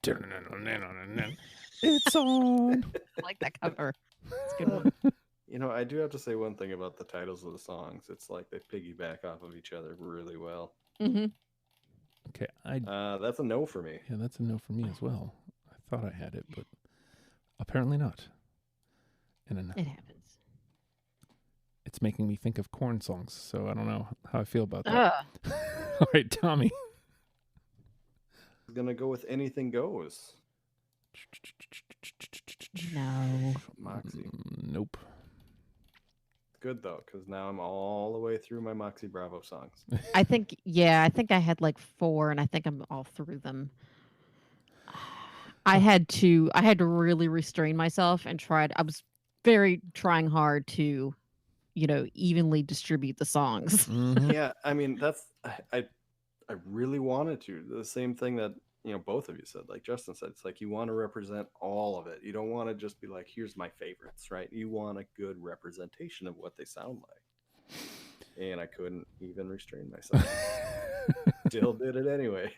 It's on. I like that cover. It's a good one. You know, I do have to say one thing about the titles of the songs. It's like they piggyback off of each other really well. Mm-hmm. Okay, That's a no for me. yeah, that's a no for me as well. I thought I had it, but apparently not. And then It happens. it's making me think of corn songs, so I don't know how I feel about that. All right, Tommy. I'm gonna go with Anything Goes. No. Moxie. Nope. Good though, because now I'm all the way through my Moxie Bravo songs. I think I had like 4, and I think I'm all through them. I had to really restrain myself and I was trying hard to, evenly distribute the songs. Mhm. Yeah, I mean I really wanted to. The same thing that both of you said, like Justin said, it's like you want to represent all of it. You don't want to just be like, here's my favorites, right? You want a good representation of what they sound like. And I couldn't even restrain myself. Still did it anyway.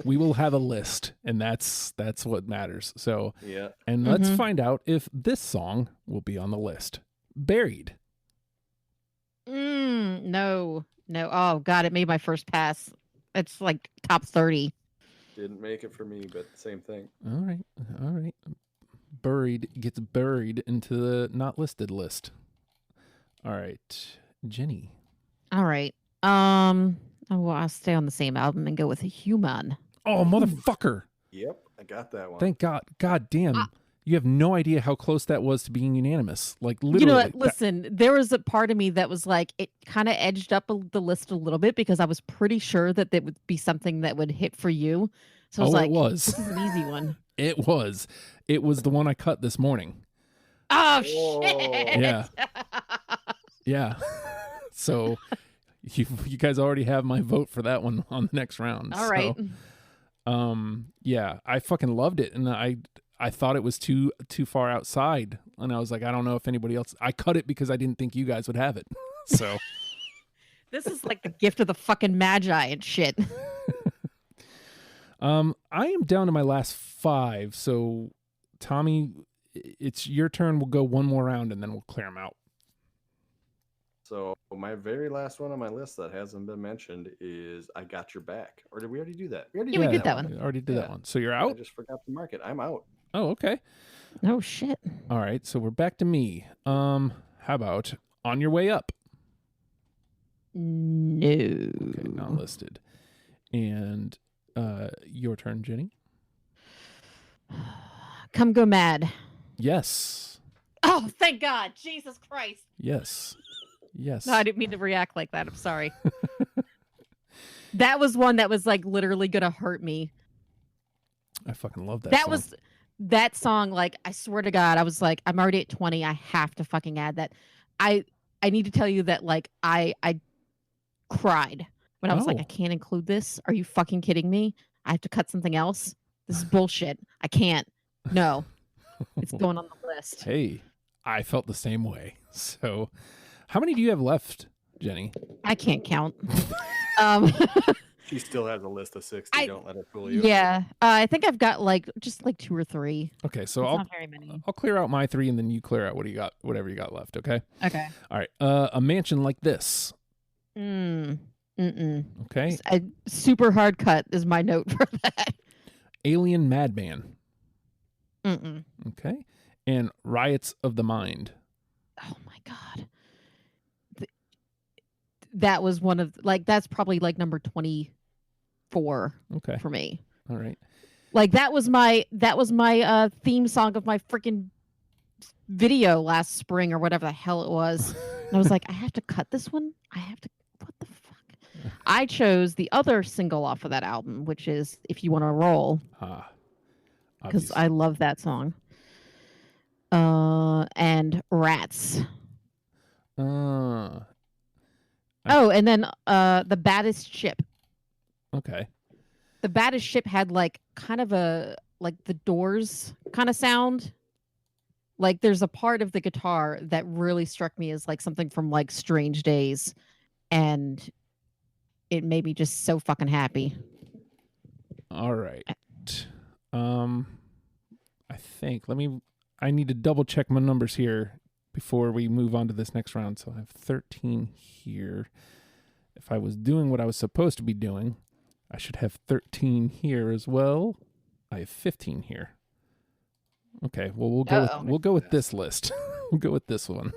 We will have a list, and that's what matters. So, yeah. And let's find out if this song will be on the list. Buried. No. Oh God, it made my first pass. It's like top 30. Didn't make it for me, but same thing. All right. Buried gets buried into the not listed list. All right, Jenny. All right. Well, I'll stay on the same album and go with Human. Oh, motherfucker. Yep, I got that one. Thank God. God damn. You have no idea how close that was to being unanimous. Like, literally. You know what? Listen, there was a part of me that was like, it kind of edged up the list a little bit because I was pretty sure that it would be something that would hit for you. So I was like, it was. This is an easy one. It was. It was the one I cut this morning. Oh, shit. Yeah. Yeah. So you guys already have my vote for that one on the next round. All right. Yeah, I fucking loved it. And I thought it was too far outside. And I was like, I don't know if anybody else. I cut it because I didn't think you guys would have it. So this is like the gift of the fucking magi and shit. I am down to my last 5. So Tommy, it's your turn. We'll go one more round and then we'll clear them out. So my very last one on my list that hasn't been mentioned is "I Got Your Back." Or did we already do that? We did that one. We already did that one. So you're out? I just forgot to mark it. I'm out. Oh, okay. Oh, shit. All right. So we're back to me. How about On Your Way Up? No. Okay, not listed. And your turn, Jenny. Come Go Mad. Yes. Oh, thank God. Jesus Christ. Yes. Yes. No, I didn't mean to react like that. I'm sorry. That was one that was like literally going to hurt me. I fucking love that That song. was that song. Like, I swear to God, I was like, I'm already at 20. I have to fucking add that. I need to tell you that like I cried when I was like, I can't include this. Are you fucking kidding me? I have to cut something else. This is bullshit. I can't. No, it's going on the list. Hey, I felt the same way. So how many do you have left, Jenny? I can't count. She still has a list of 60. Don't let it fool you. Yeah. I think I've got just 2 or 3. Okay, so not very many. I'll clear out my 3 and then you clear out whatever you got left, okay? Okay. All right. A Mansion Like This. Okay. Okay. Super hard cut is my note for that. Alien Madman. Okay. And Riots of the Mind. Oh my God. That was one of that's probably like number 24 for me. All right. Like that was my theme song of my freaking video last spring or whatever the hell it was. And I was like, I have to cut this one. What the fuck? I chose the other single off of that album, which is If You Want to Roll. Because I love that song. And Rats. And then The Baddest Ship. Okay. The Baddest Ship had like kind of a like the Doors kind of sound. Like there's a part of the guitar that really struck me as like something from like Strange Days, and it made me just so fucking happy. All right. I think I need to double check my numbers here before we move on to this next round. So I have 13 here. If I was doing what I was supposed to be doing, I should have 13 here as well. I have 15 here. Okay, well we'll go with this list. We'll go with this one.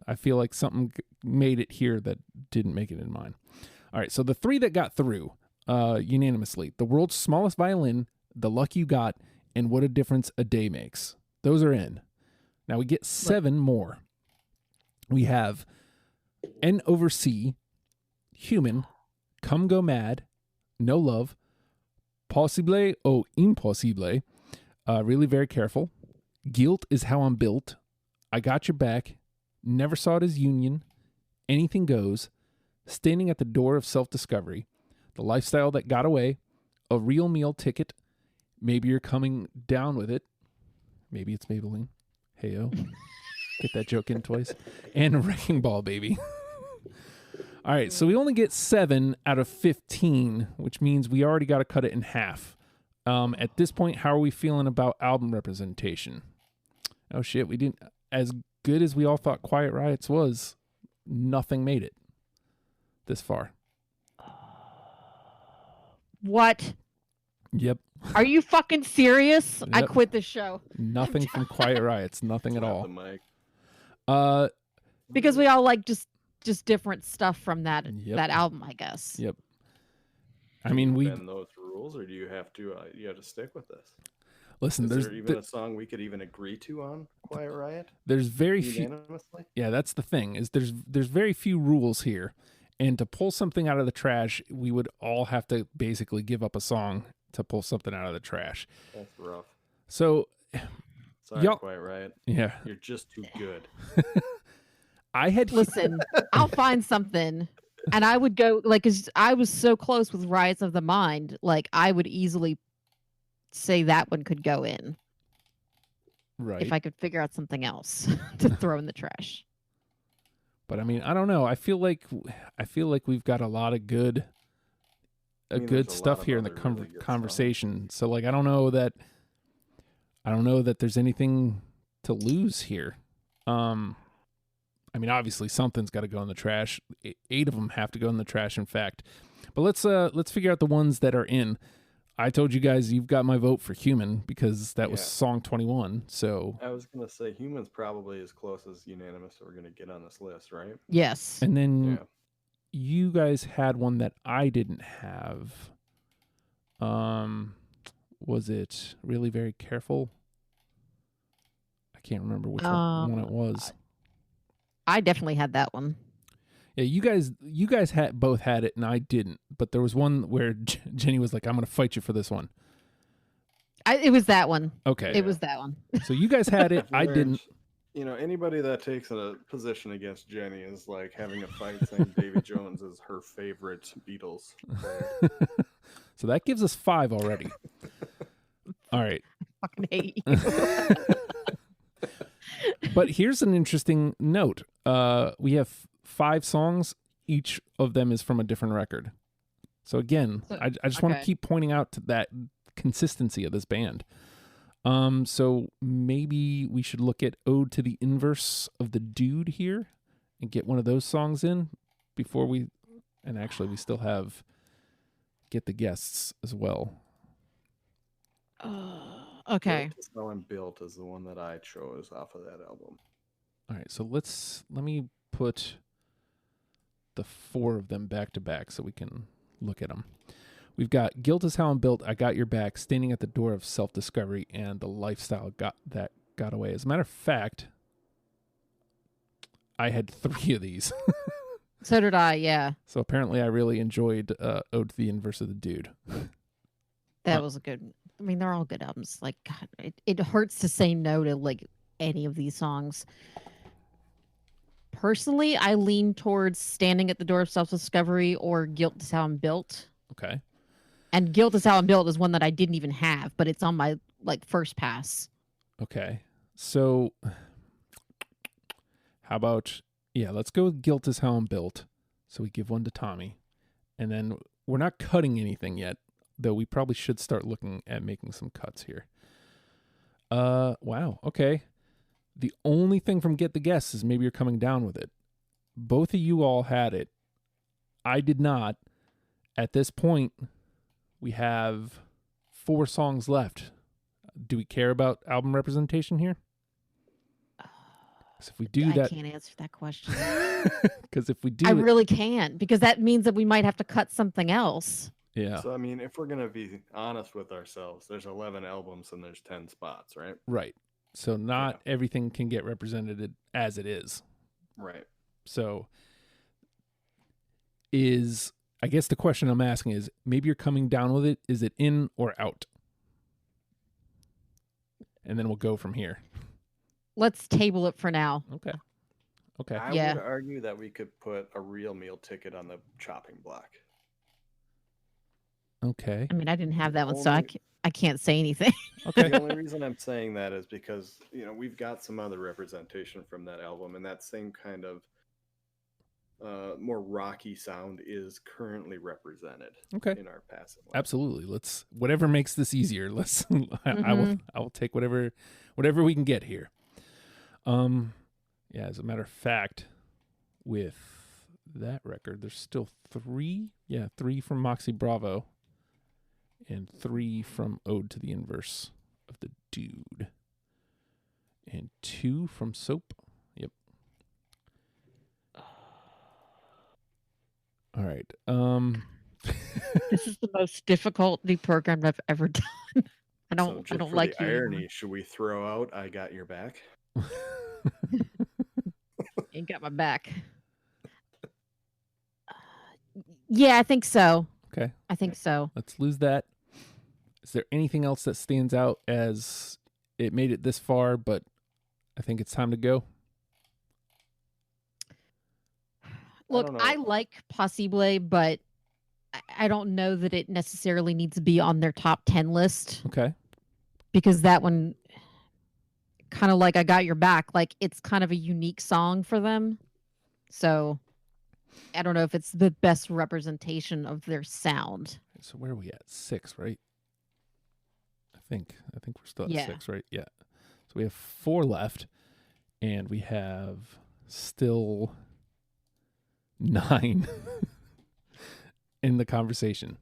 I feel like something made it here that didn't make it in mine. All right, so the 3 that got through unanimously: The World's Smallest Violin, The Luck You Got, and What a Difference a Day Makes. Those are in. Now we get 7 more. We have N over C, Human, Come Go Mad, No Love, Possible o Impossible, Really Very Careful, Guilt Is How I'm Built, I Got Your Back, Never Saw It As Union, Anything Goes, Standing at the Door of Self-Discovery, The Lifestyle That Got Away, A Real Meal Ticket, Maybe You're Coming Down With It. Maybe it's Maybelline. Heyo. Get that joke in twice. And Wrecking Ball, baby. All right, so we only get 7 out of 15, which means we already got to cut it in half. At this point, how are we feeling about album representation? Oh, shit, we didn't... As good as we all thought Quiet Riots was, nothing made it this far. What? Yep. Are you fucking serious? Yep. I quit the show. Nothing from Quiet Riots. Nothing at all. The mic. Because we all like just different stuff from that Yep. album, I guess. Yep. I mean, we bend those rules, or do you have to stick with this? listen. Is There's there even a song we could even agree to on Quiet Riot? there's very few. Unanimously? Yeah, that's the thing. Is there's very few rules here, and to pull something out of the trash, we would all have to basically give up a song to pull something out of the trash. That's rough. So, Sorry, y'all- Quiet Riot. yeah, You're just too good. I had Listen, I'll find something. And I would go, like, 'cause I was so close with Riots of the Mind, like, I would easily say that one could go in right, if I could figure out something else to throw in the trash. but I mean, I don't know. I feel like we've got a lot of good, mean, good there's a stuff lot of here in the other really good conversation. So, like, I don't know that there's anything to lose here. I mean, obviously something's got to go in the trash. 8 of them have to go in the trash, in fact. But let's figure out the ones that are in. I told you guys you've got my vote for Human because that was song 21. So I was gonna say Human's probably as close as unanimous that we're gonna get on this list, right? Yes. and then Yeah. you guys had one that I didn't have. Was it Really Very Careful? I can't remember which one it was. I definitely had that one. Yeah, you guys both had it and I didn't. But there was one where Jenny was like, "I'm going to fight you for this one." It was that one. Okay. It was that one. So you guys had it, I didn't. You know, anybody that takes a position against Jenny is like having a fight saying Davy Jones is her favorite Beatles player. So that gives us 5 already. All right. Fucking hate you. But here's an interesting note. We have 5 songs. Each of them is from a different record. So again, I just want to keep pointing out to that consistency of this band. So maybe we should look at Ode to the Inverse of the Dude here and get one of those songs in before we still have Get the Guests as well. Okay. How I'm Built is the one that I chose off of that album. All right, so let me put the 4 of them back to back so we can look at them. We've got Guilt Is How I'm Built, I Got Your Back, Standing at the Door of Self-Discovery, and The Lifestyle Got Away. As a matter of fact, I had 3 of these. So did I, yeah. So apparently I really enjoyed Ode to the Inverse of the Dude. That was a good... I mean, they're all good albums. Like, God, it hurts to say no to, like, any of these songs. Personally, I lean towards Standing at the Door of Self-Discovery or Guilt Is How I'm Built. Okay. And Guilt Is How I'm Built is one that I didn't even have, but it's on my, like, first pass. Okay. So how about, let's go with Guilt Is How I'm Built. So we give one to Tommy. And then we're not cutting anything yet, though we probably should start looking at making some cuts here. Wow. Okay. The only thing from Get the Guests is Maybe You're Coming Down With It. Both of you all had it. I did not. At this point, we have 4 songs left. Do we care about album representation here? Because if we do that, I can't answer that question. Because if we do, I really can't, because that means that we might have to cut something else. Yeah. So I mean, if we're gonna be honest with ourselves, there's 11 albums and there's 10 spots, right? Right. So not everything can get represented as it is. Right. So I guess the question I'm asking is, Maybe You're Coming Down With It, is it in or out? And then we'll go from here. Let's table it for now. Okay. I would argue that we could put A Real Meal Ticket on the chopping block. Okay. I mean, I didn't have that one, so Only- I can't say anything. Okay. The only reason I'm saying that is because we've got some other representation from that album, and that same kind of more rocky sound is currently represented Okay. in our passing life. Absolutely. Let's whatever makes this easier. Let's. I will take whatever we can get here. Yeah. As a matter of fact, with that record, there's still 3. Yeah, 3 from Moxie Bravo, and 3 from Ode to the Inverse of the Dude, and 2 from Soap. Yep. All right. This is the most difficult deprogram I've ever done. I So don't just for like the you anymore. irony, should we throw out "I Got Your Back"? Ain't got my back. Yeah, I think so. Okay. I think so. Let's lose that. Is there anything else that stands out as it made it this far, but I think it's time to go? Look, don't know. I like Possible, but I don't know that it necessarily needs to be on their top 10 list, Okay. because that one, kind of like I Got Your Back, like it's kind of a unique song for them. So I don't know if it's the best representation of their sound. So where are we at? 6, right? I think we're still at Yeah. 6, right? Yeah. So we have 4 left, and we have still 9 in the conversation.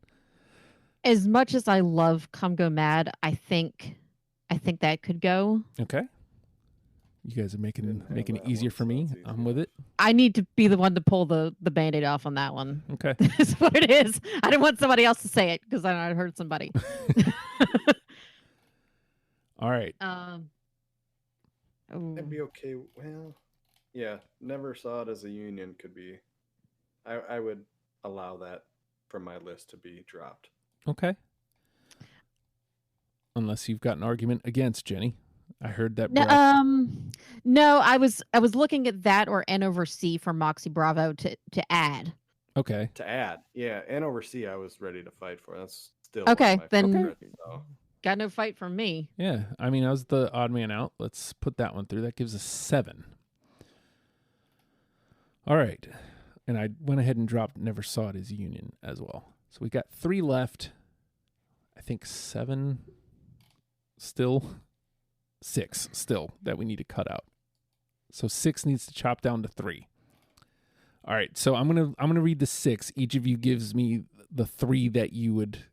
As much as I love Come Go Mad, I think that could go. Okay. You guys are making Didn't have it that easier one, for so me. it's easy. I'm with it. I need to be the one to pull the Band-Aid off on that one. Okay. That's what it is. I didn't want somebody else to say it because I heard somebody. All right. Oh. I'd be okay. Well, yeah, Never Saw It as a Union could be. I would allow that from my list to be dropped. Okay. Unless you've got an argument against, Jenny. I heard that. No, I was looking at that or N over C for Moxie Bravo to add. Okay. To add, yeah, and over C, I was ready to fight for. That's still Okay, one of my then- favorites, so. Got no fight from me. Yeah. I mean, I was the odd man out. Let's put that one through. That gives us 7. All right. And I went ahead and dropped Never Saw It as a Union as well. So we got 3 left. I think 7 still. 6 still that we need to cut out. So 6 needs to chop down to 3. All right. So I'm gonna read the 6. Each of you gives me the 3 that you would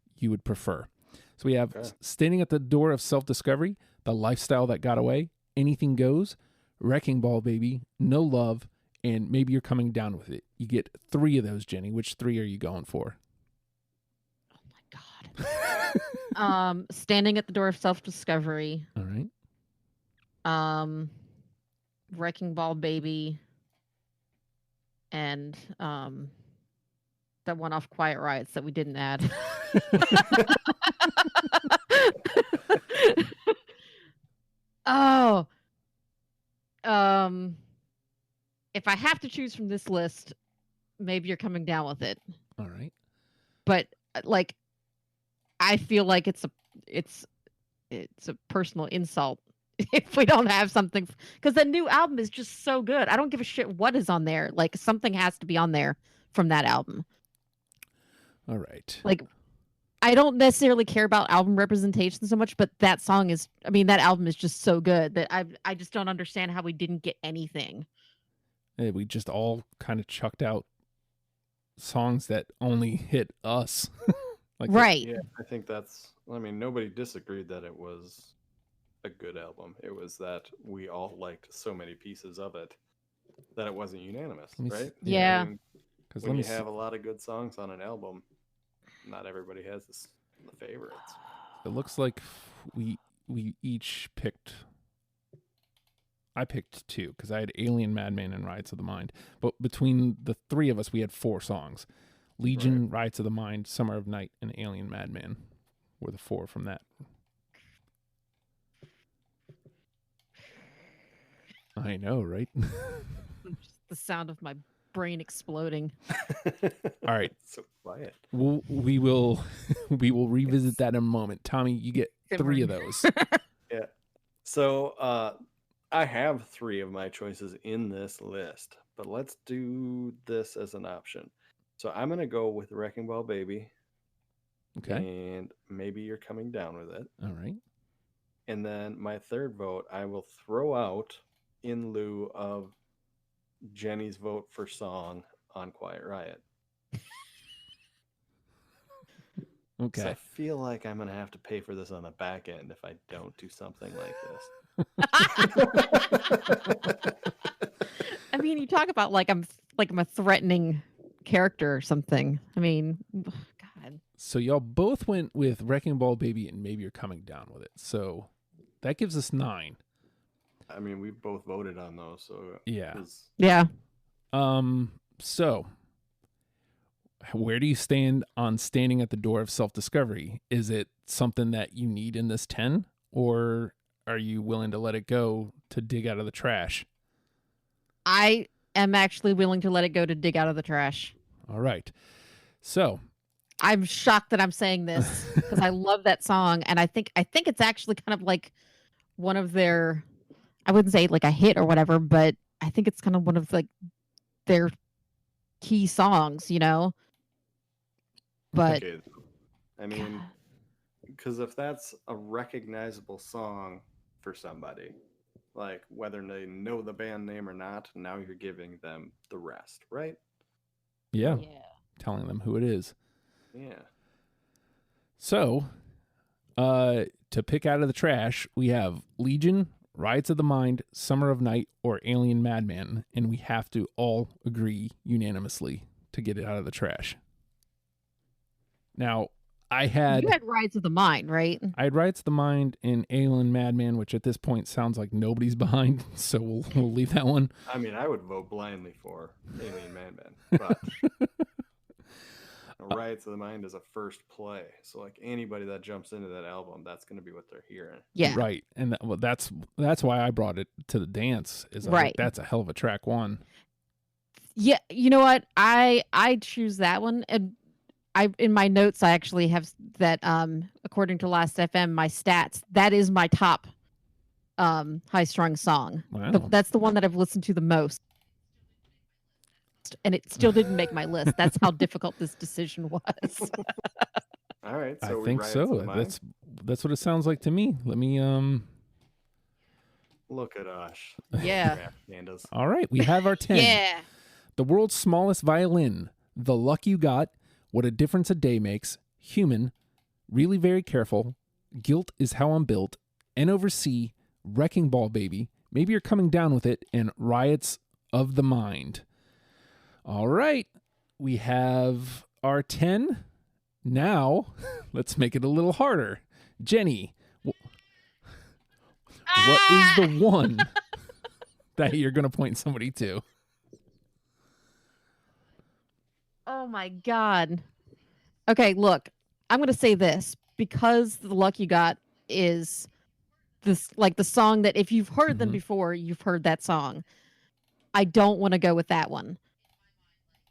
prefer. So we have Standing at the Door of Self-Discovery, The Lifestyle That Got Away, Anything Goes, Wrecking Ball Baby, No Love, and Maybe You're Coming Down With It. You get 3 of those, Jenny. Which 3 are you going for? Oh my God. Standing at the Door of Self-Discovery. All right. Wrecking Ball Baby, and that one off Quiet Riots that we didn't add. Oh. If I have to choose from this list, Maybe You're Coming Down With It. All right. But like, I feel like it's a personal insult if we don't have something, because the new album is just so good. I don't give a shit what is on there. Like, something has to be on there from that album. All right. Like, I don't necessarily care about album representation so much, but that album is just so good that I just don't understand how we didn't get anything. Hey, we just all kind of chucked out songs that only hit us. Right. Yeah, I think nobody disagreed that it was a good album. It was that we all liked so many pieces of it that it wasn't unanimous, right? Yeah. Because when you have a lot of good songs on an album, not everybody has the favorites. It looks like we each picked. I picked 2 because I had Alien, Madman, and Riots of the Mind. But between the 3 of us, we had 4 songs. Legion, Riots of the Mind, Summer of Night, and Alien, Madman were the 4 from that. Oh. I know, right? Just the sound of my Brain exploding. All right. So quiet. We will revisit that in a moment. Tommy, you get 3 of those. Yeah. So I have 3 of my choices in this list, but let's do this as an option. So I'm gonna go with Wrecking Ball Baby. Okay. And Maybe You're Coming Down with It. All right. And then my third vote, I will throw out in lieu of Jenny's vote for song on Quiet Riot. Okay. So I feel like I'm going to have to pay for this on the back end if I don't do something like this. I mean, you talk about like I'm a threatening character or something. I mean, God. So y'all both went with Wrecking Ball Baby and Maybe You're Coming Down with It. So that gives us 9. I mean, we both voted on those, so Yeah. Yeah. So where do you stand on standing at the door of self-discovery? Is it something that you need in this 10, or are you willing to let it go to dig out of the trash? I am actually willing to let it go to dig out of the trash. All right. So I'm shocked that I'm saying this because I love that song, and I think it's actually kind of like one of their, I wouldn't say like a hit or whatever, but I think it's kind of one of like their key songs, you know. But okay. I mean, because if that's a recognizable song for somebody, like whether they know the band name or not, now you're giving them the rest, right? yeah. Telling them who it is. Yeah. So, to pick out of the trash, we have Legion, Riots of the Mind, Summer of Night, or Alien Madman, and we have to all agree unanimously to get it out of the trash. Now, you had Riots of the Mind, right? I had Riots of the Mind and Alien Madman, which at this point sounds like nobody's behind, so we'll leave that one. I mean, I would vote blindly for Alien Madman, but Riots of the Mind is a first play, so like anybody that jumps into that album, that's going to be what they're hearing. Yeah, right, and that's why I brought it to the dance. Is right? That's a hell of a track one. Yeah, you know what? I choose that one, and I in my notes I actually have that. According to Last FM, my stats, that is my top High Strung song. Wow. That's the one that I've listened to the most. And it still didn't make my list. That's how difficult this decision was. All right, I so think so. That's what it sounds like to me. Let me look at us. Yeah. All right, we have our 10. Yeah. The World's Smallest Violin, The Luck You Got, What a Difference a Day Makes, Human, Really Very Careful, Guilt is How I'm Built, N over C, Wrecking Ball Baby, Maybe You're Coming Down with It, and Riots of the Mind. All right, we have our 10. Now, let's make it a little harder. Jenny, what is the one that you're going to point somebody to? Oh my God. Okay, look, I'm going to say this because The Luck You Got is this like the song that if you've heard them before, you've heard that song. I don't want to go with that one.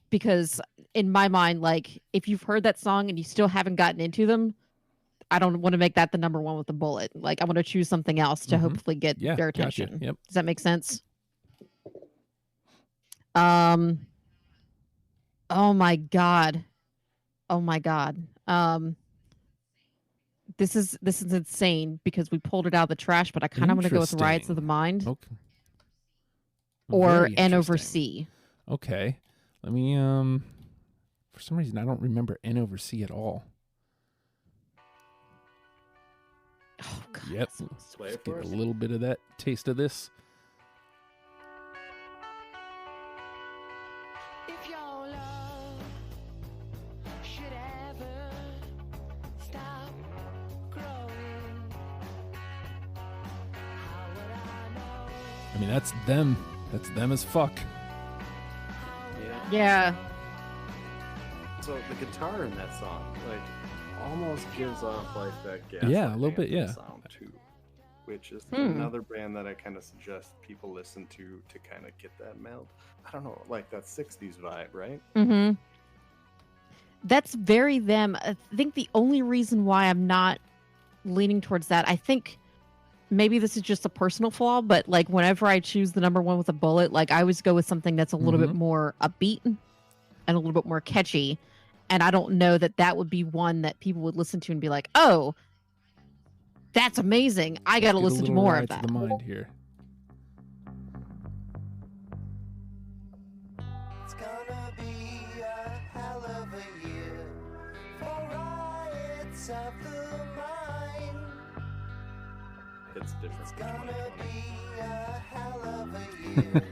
Because in my mind, like if you've heard that song and you still haven't gotten into them, I don't want to make that the number one with the bullet. Like I want to choose something else to hopefully get their attention. Gotcha. Yep. Does that make sense? Oh my God. This is insane because we pulled it out of the trash, but I kind of want to go with Riots of the Mind. Okay. Or N over C. Okay. Let me, for some reason, I don't remember N over C at all. Oh, God. Yep. Let's get a little bit of that taste of this. If your love should ever stop growing, how would I know? I mean, that's them. That's them as fuck. Yeah. So the guitar in that song, like, almost gives off like that gas. Yeah, a little bit, yeah. Sound too. which is another band that I kind of suggest people listen to kind of get that meld. I don't know, like that 60s vibe, right? Mm-hmm. That's very them. I think the only reason why I'm not leaning towards that, I think maybe this is just a personal flaw, but like whenever I choose the number one with a bullet, like I always go with something that's a little bit more upbeat and a little bit more catchy. And I don't know that would be one that people would listen to and be like, oh, that's amazing. I got to listen to more of that. To the mind here. It's gonna be a hell of a year for riots of the mind. It's different. It's gonna be a hell of a year.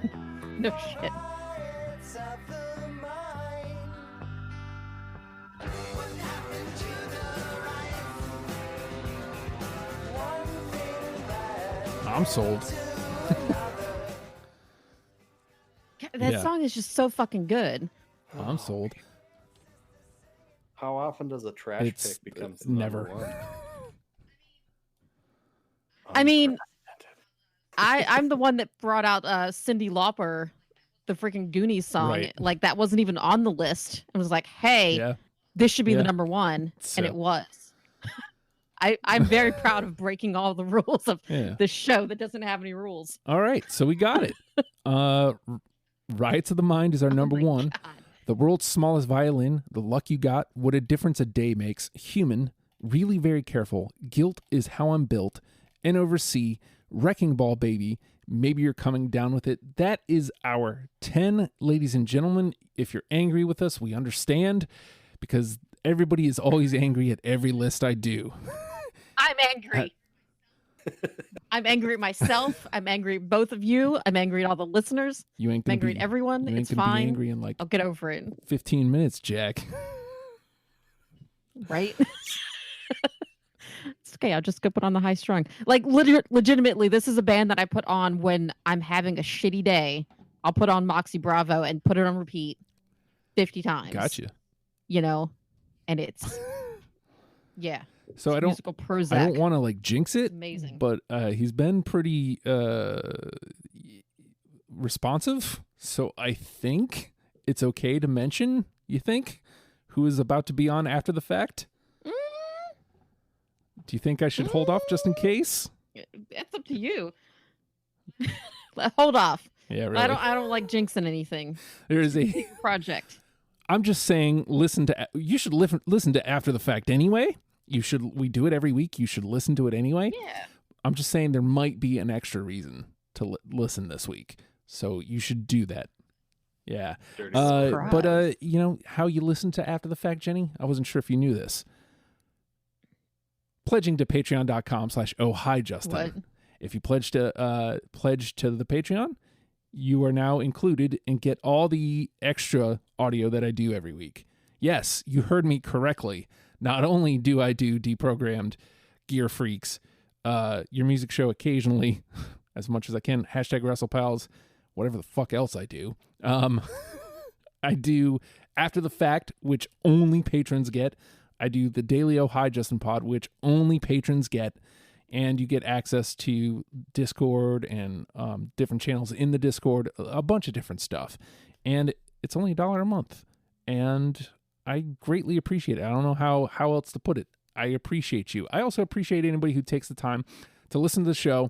No shit. Riots of the mind. What happened to the riot? One thing led I'm sold. to another. That Yeah. song is just so fucking good. I'm sold. How often does a trash It's pick become never. number one? I mean, I'm the one that brought out Cyndi Lauper, the freaking Goonies song. Right. Like that wasn't even on the list. It was like, hey, Yeah. this should be Yeah. the number one, So- and it was. I'm very proud of breaking all the rules of Yeah. the show that doesn't have any rules. All right, so we got it. Riots of the Mind is our number Oh my one. God. The World's Smallest Violin, The Luck You Got, What a Difference a Day Makes, Human, Really Very Careful, Guilt is How I'm Built, and Oversee, Wrecking Ball Baby, Maybe You're Coming Down with It. That is our 10, ladies and gentlemen. If you're angry with us, we understand, because everybody is always angry at every list I do. I'm angry. I'm angry at myself. I'm angry at both of you. I'm angry at all the listeners. You ain't I'm gonna angry be, at everyone. you ain't It's gonna be fine. angry in like I'll get over it. 15 minutes, Jack. Right? It's okay. I'll just go put on the High Strung. Like legitimately, this is a band that I put on when I'm having a shitty day. I'll put on Moxie Bravo and put it on repeat 50 times. Gotcha. You know, and it's yeah. So I don't musical Prozac. I don't want to like jinx it, Amazing. but he's been pretty responsive. So I think it's okay to mention, you think, who is about to be on after the fact? Do you think I should hold off just in case? It's up to you. Hold off. Yeah, really. I don't like jinxing anything. There is a Project. I'm just saying you should listen to after the fact anyway. We do it every week. You should listen to it anyway. Yeah. I'm just saying there might be an extra reason to listen this week. So you should do that. Yeah. Dirty Surprise. You know how you listen to after the fact, Jenny? I wasn't sure if you knew this. Pledging to patreon.com/ohhijustin. What? If you pledge to the Patreon, you are now included and get all the extra audio that I do every week. Yes, you heard me correctly. Not only do I do Deprogrammed, Gear Freaks, your music show occasionally, as much as I can, #WrestlePals, whatever the fuck else I do. I do After the Fact, which only patrons get. I do the Daily Oh Hi Justin Pod, which only patrons get. And you get access to Discord and different channels in the Discord, a bunch of different stuff. And it's only $1 a month. And I greatly appreciate it. I don't know how else to put it. I appreciate you. I also appreciate anybody who takes the time to listen to the show,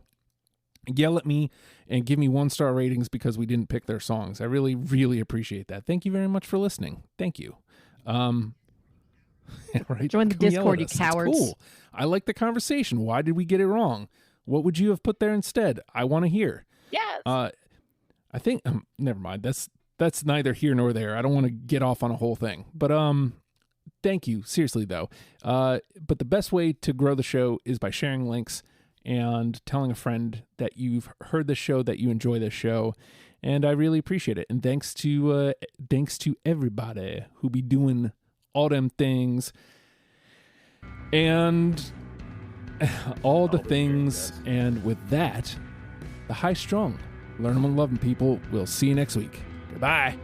yell at me, and give me 1-star ratings because we didn't pick their songs. I really, really appreciate that. Thank you very much for listening. Thank you. Right? Join the Come yell Discord, at you us. It's cowards. cool. I like the conversation. Why did we get it wrong? What would you have put there instead? I want to hear. Yes. I think never mind. That's neither here nor there. I don't want to get off on a whole thing. But thank you. Seriously though. But the best way to grow the show is by sharing links and telling a friend that you've heard the show, that you enjoy this show. And I really appreciate it. And thanks to everybody who be doing all them things and all the things. And with that, the High Strung. Learn them and love them, people. We'll see you next week. Goodbye.